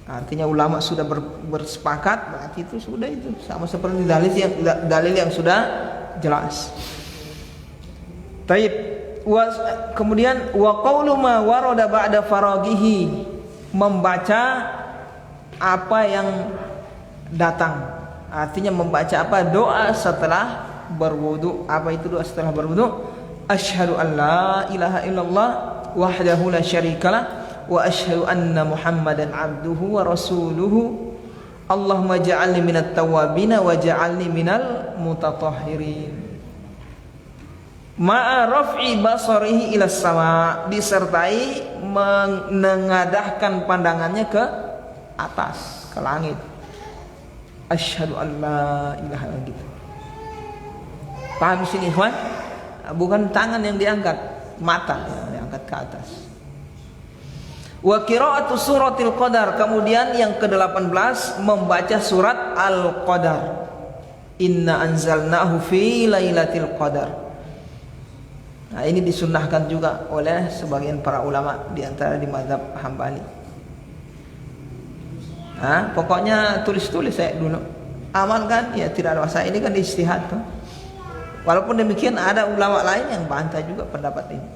Artinya ulama sudah bersepakat, berarti itu sudah itu sama seperti dalil yang sudah jelas. Taib. Kemudian wa qaulu ma warada ba'da faraghihi, membaca apa yang datang. Artinya membaca apa? Doa setelah berwudu. Apa itu doa setelah berwudu? Asyhadu an la ilaha illallah wahdahu la syarikalah wa asyhadu anna Muhammadan abduhu wa rasuluhu. Allahumma ja'alni minat tawwabin wa ja'alni minal mutatahhirin. Ma'a raf'i basarihi ila sama, disertai menengadahkan pandangannya ke atas, ke langit. Asyhadu an la ilaha illallah gitu. Paham di sini, ikhwan? Bukan tangan yang diangkat, mata yang diangkat ke atas. Wa qira'atu suratil qadar. Kemudian yang ke-18 membaca surat Al-Qadar. Inna anzalnahu fi lailatul qadar. Nah, ini disunnahkan juga oleh sebagian para ulama di antara di mazhab Hambali. Nah, pokoknya tulis-tulis saya dulu. Amalkan ya tidak ada masalah. Ini kan ijtihad tuh. Walaupun demikian ada ulama lain yang bantah juga pendapat ini.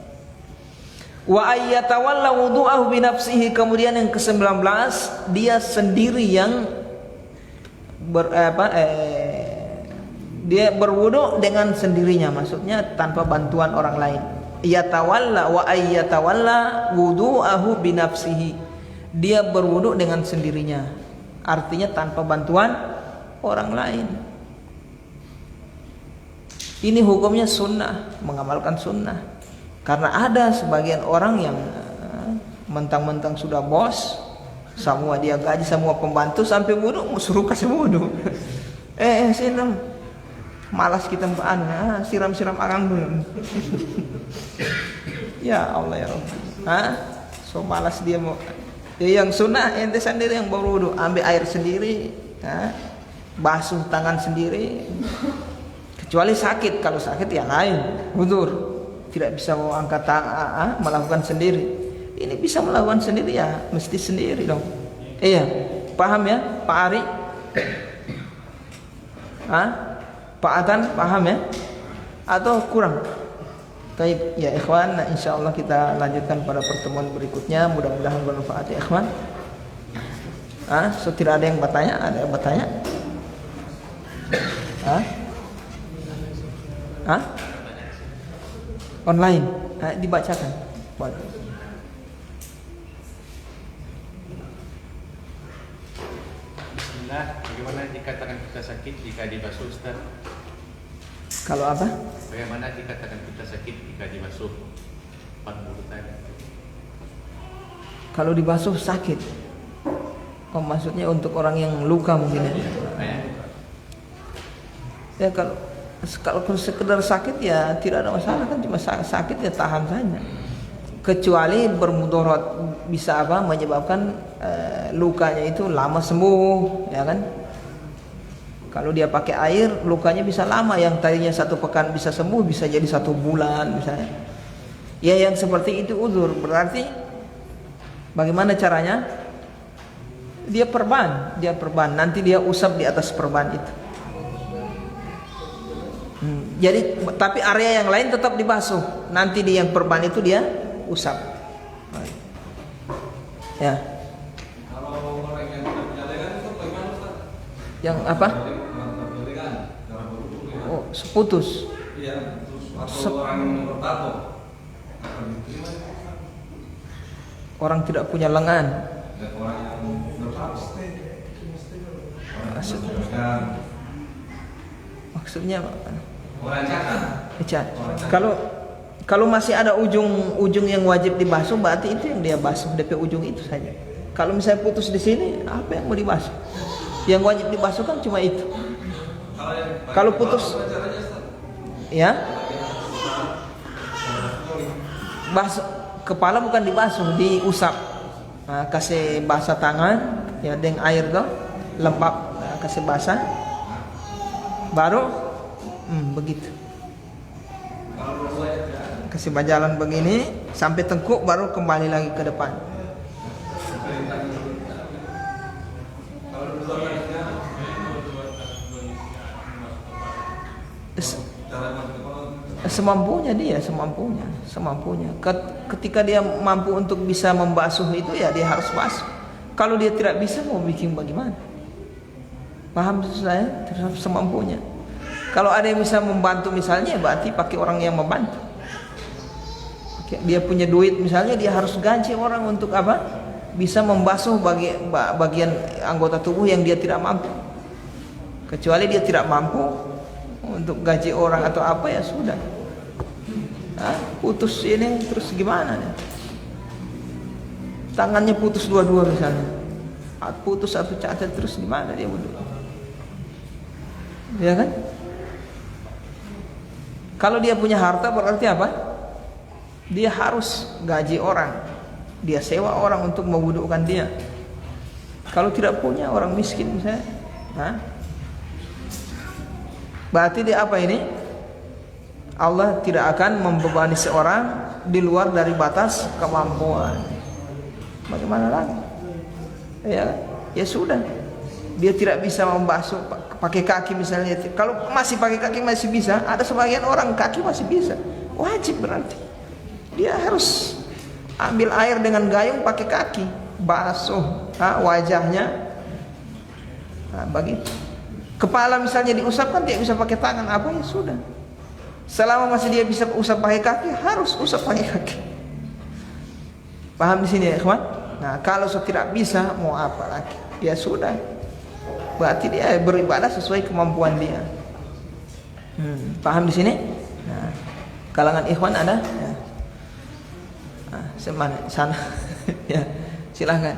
Wa ayyatawalla wudu'ahu bi nafsihi. Kemudian yang ke-19 dia sendiri yang dia berwudu dengan sendirinya, maksudnya tanpa bantuan orang lain. Yatawalla wa ayyatawalla wudu'ahu bi nafsihi. Dia berwudu dengan sendirinya, artinya tanpa bantuan orang lain. Ini hukumnya sunnah, mengamalkan sunnah. Karena ada sebagian orang yang mentang-mentang sudah bos, semua dia gaji, semua pembantu sampai wudu suruh kasih wudu. Sini malas kita siram-siram akang dulu. Ya Allah ya Rabbi. So malas dia mau. Yang sunnah ente sendiri yang berwudu, ambil air sendiri, basuh tangan sendiri. Kecuali sakit, kalau sakit ya lain, udzur, tidak bisa mau angkat tangan, melakukan sendiri. Ini bisa melakukan sendiri ya, mesti sendiri dong. Iya, paham ya, Pak Ari? Pak Atan paham ya? Atau kurang? Baik, ya ikhwan, nah insyaallah kita lanjutkan pada pertemuan berikutnya. Mudah-mudahan bermanfaat ya ikhwan. So tidak ada yang bertanya? Ada yang bertanya? Online, dibacakan. Bismillah, bagaimana dikatakan kita sakit jika dibasuh, Ustaz? Kalau apa? Bagaimana dikatakan kita sakit jika dibasuh? Kalau dibasuh sakit. Oh, maksudnya untuk orang yang luka mungkin ya. Ya kalau sekedar sakit ya tidak ada masalah, kan cuma sakit ya tahan saja. Kecuali bermudarat, bisa menyebabkan lukanya itu lama sembuh, ya kan? Kalau dia pakai air, lukanya bisa lama, yang tadinya 1 pekan bisa sembuh, bisa jadi 1 bulan misalnya. Ya yang seperti itu udzur. Berarti bagaimana caranya? Dia perban, nanti dia usap di atas perban itu. Jadi tapi area yang lain tetap dibasuh. Nanti di yang perban itu dia usap. Ya. Kalau orang yang tidak punya lengan itu bagaimana, Ustaz? Yang apa? Oh, putus. Iya, putus. Atau orang yang bertato. Orang tidak punya lengan. Dan orang yang bertato. Maksudnya orang cacat. Kalau masih ada ujung yang wajib dibasuh, berarti itu yang dia basuh, DP ujung itu saja. Kalau misalnya putus di sini, apa yang mau dibasuh? Yang wajib dibasuh kan cuma itu. Kalau putus, ya, basuh kepala bukan dibasuh, diusap. Kasih basah tangan, ya dengan air tuh, lembab, kasih basah, baru begitu. Kasih bajalan begini sampai tengkuk, baru kembali lagi ke depan. Semampunya dia, semampunya. Ketika dia mampu untuk bisa membasuh itu, ya dia harus basuh. Kalau dia tidak bisa mau bikin bagaimana? Paham saya? Terus semampunya. Kalau ada yang bisa membantu misalnya, berarti pakai orang yang membantu. Dia punya duit misalnya, dia harus gaji orang untuk apa? Bisa membasuh bagian anggota tubuh yang dia tidak mampu. Kecuali dia tidak mampu untuk gaji orang atau apa, ya sudah. Putus ini terus gimana nih? Tangannya putus dua-dua misalnya, putus satu cacat, terus gimana dia wudu? Ya kan? Kalau dia punya harta berarti apa? Dia harus gaji orang, dia sewa orang untuk mewudukan dia. Kalau tidak punya, orang miskin misalnya, berarti dia apa ini? Allah tidak akan membebani seorang di luar dari batas kemampuan. Bagaimana lagi? Ya sudah. Dia tidak bisa membasuh pakai kaki misalnya. Kalau masih pakai kaki masih bisa. Ada sebagian orang kaki masih bisa. Wajib berarti. Dia harus ambil air dengan gayung pakai kaki, basuh wajahnya. Begitu. Kepala misalnya diusap kan dia bisa pakai tangan, apa ya sudah. Selama masih dia bisa usap pakai kaki, harus usap pakai kaki. Paham di sini ya, ikhwan? Nah, kalau tidak bisa mau apa lagi? Ya sudah. Berarti dia beribadah sesuai kemampuan dia. Paham di sini? Nah, kalangan ikhwan ada? Ya. Sana. Ya, silahkan.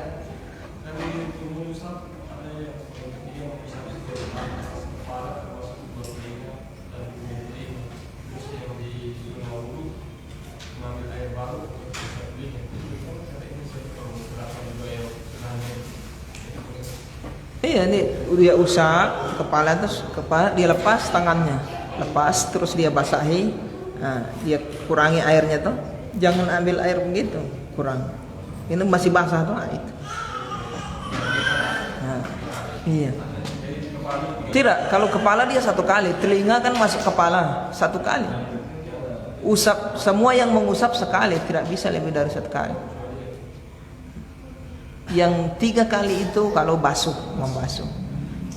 Iya, ini dia usap kepala, terus dia lepas tangannya, lepas terus dia basahi. Nah, dia kurangi airnya tuh, jangan ambil air begitu, kurang. Ini masih basah tuh, itu. Nah, iya. Tidak, kalau kepala dia satu kali, telinga kan masuk kepala satu kali. Usap, semua yang mengusap sekali, tidak bisa lebih dari satu kali. Yang 3 kali itu kalau membasuh.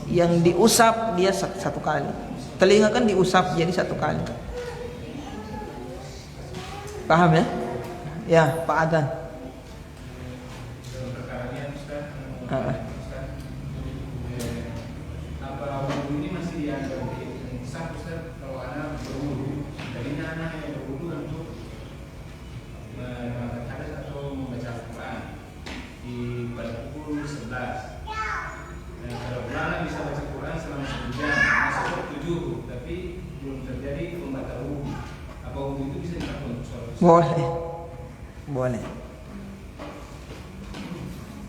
Yang diusap dia satu kali. Telinga kan diusap jadi satu kali. Paham ya? Ya, Pak Adan. Ini masih dianggap sah Ustaz kalau anak berwudu, jadi anak yang berwudu untuk melakukan hadas atau membaca Al-Quran pada pukul 11. Dan kalau anak bisa baca Quran selama 1 jam, masuk 7, tapi belum terjadi pembatal wudu. Apa wudu itu bisa dilakukan untuk sholat? Boleh.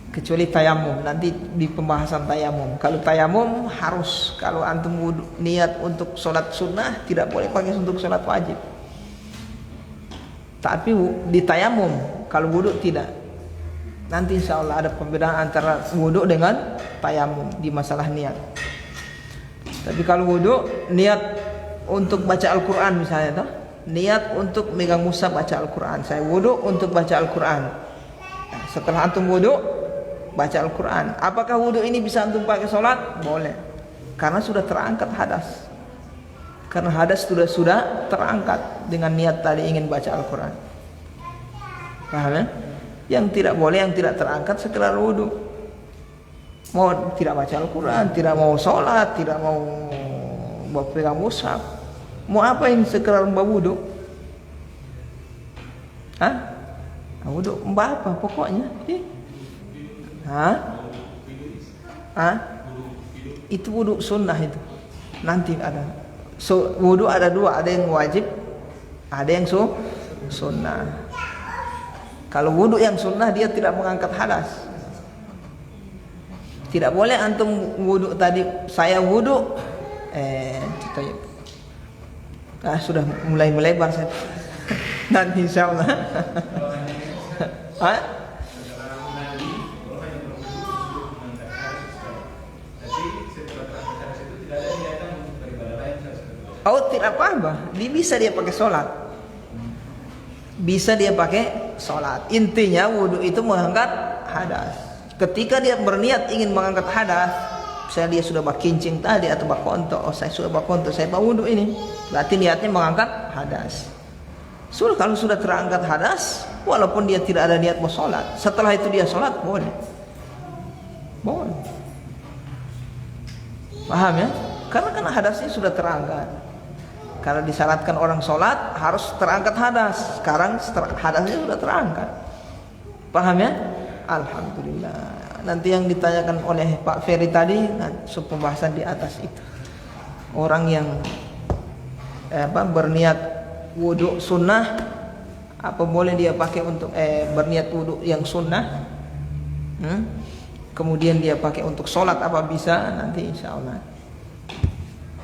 Kecuali tayamum, nanti di pembahasan tayamum. Kalau tayamum harus, kalau antum wudu, niat untuk sholat sunnah tidak boleh pakai untuk sholat wajib. Tapi di tayamum, kalau wudu tidak. Nanti insya Allah ada pembedaan antara wudu dengan tayamum di masalah niat. Tapi kalau wudu, niat untuk baca Al-Quran misalnya, toh? Niat untuk megang mushaf baca Al-Quran. Saya wudu untuk baca Al-Quran. Nah, setelah antum wudu, baca Al-Quran. Apakah wudu ini bisa antum pakai sholat? Boleh. Karena sudah terangkat hadas. Karena hadas sudah terangkat dengan niat tadi ingin baca Al-Quran. Paham ya? Yang tidak boleh, yang tidak terangkat sekedar wudu. Mau tidak baca Al-Quran, tidak mau sholat, tidak mau pegang mushaf. Mau apa ini sekedar mbak wudu? Wudu mbak apa pokoknya? Itu wudu sunnah itu. Nanti ada. Wudu ada 2, ada yang wajib, ada yang sunnah. Kalau wudu yang sunnah dia tidak mengangkat hadas. Tidak boleh antum wudu tadi saya wudu sudah mulai melebar saya. Nanti insyaallah. Tidak apa-apa. Bisa dia pakai sholat. Bisa dia pakai sholat. Intinya wudu itu mengangkat hadas. Ketika dia berniat ingin mengangkat hadas, misalnya dia sudah berkincing tadi atau berkonto, oh saya sudah berkonto, saya berwudu ini, berarti niatnya mengangkat hadas. Kalau sudah terangkat hadas, walaupun dia tidak ada niat mau sholat, setelah itu dia sholat boleh. Paham ya? Karena kan hadasnya sudah terangkat. Karena disyaratkan orang sholat harus terangkat hadas. Sekarang hadasnya sudah terangkat. Paham ya? Alhamdulillah. Nanti yang ditanyakan oleh Pak Ferry tadi, pembahasan di atas itu. Orang yang berniat wudhu sunnah, apa boleh dia pakai untuk berniat wudhu yang sunnah? Kemudian dia pakai untuk sholat, apa bisa? Nanti insya Allah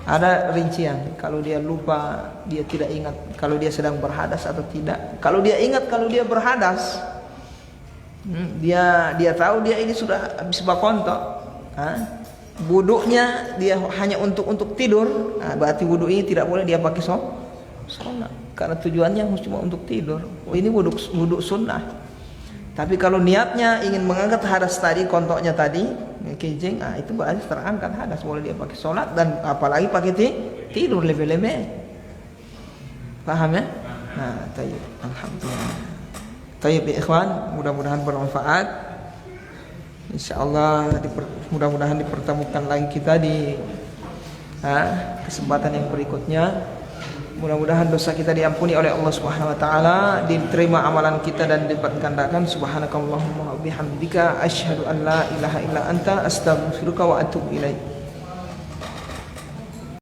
ada rincian. Kalau dia lupa, dia tidak ingat kalau dia sedang berhadas atau tidak. Kalau dia ingat kalau dia berhadas, dia tahu dia ini sudah habis berkontok, wudhunya dia hanya untuk tidur, berarti wudhu ini tidak boleh dia pakai sholat, karena tujuannya cuma untuk tidur. Ini wudhu sunnah. Tapi kalau niatnya ingin mengangkat hadas tadi, kontoknya tadi kencing, itu berarti terangkat hadas, boleh dia pakai sholat, dan apalagi pakai tidur lebih-lebih. Paham ya? Nah, tayyib. Alhamdulillah. Tayyib ya ikhwan, mudah-mudahan bermanfaat. Insyaallah mudah-mudahan dipertemukan lagi kita di kesempatan yang berikutnya. Mudah-mudahan dosa kita diampuni oleh Allah Subhanahu wa taala, diterima amalan kita dan dilipat gandakan. Subhanakallahumma wa bihamdika asyhadu an la ilaha illa anta astaghfiruka wa atubu ilaik.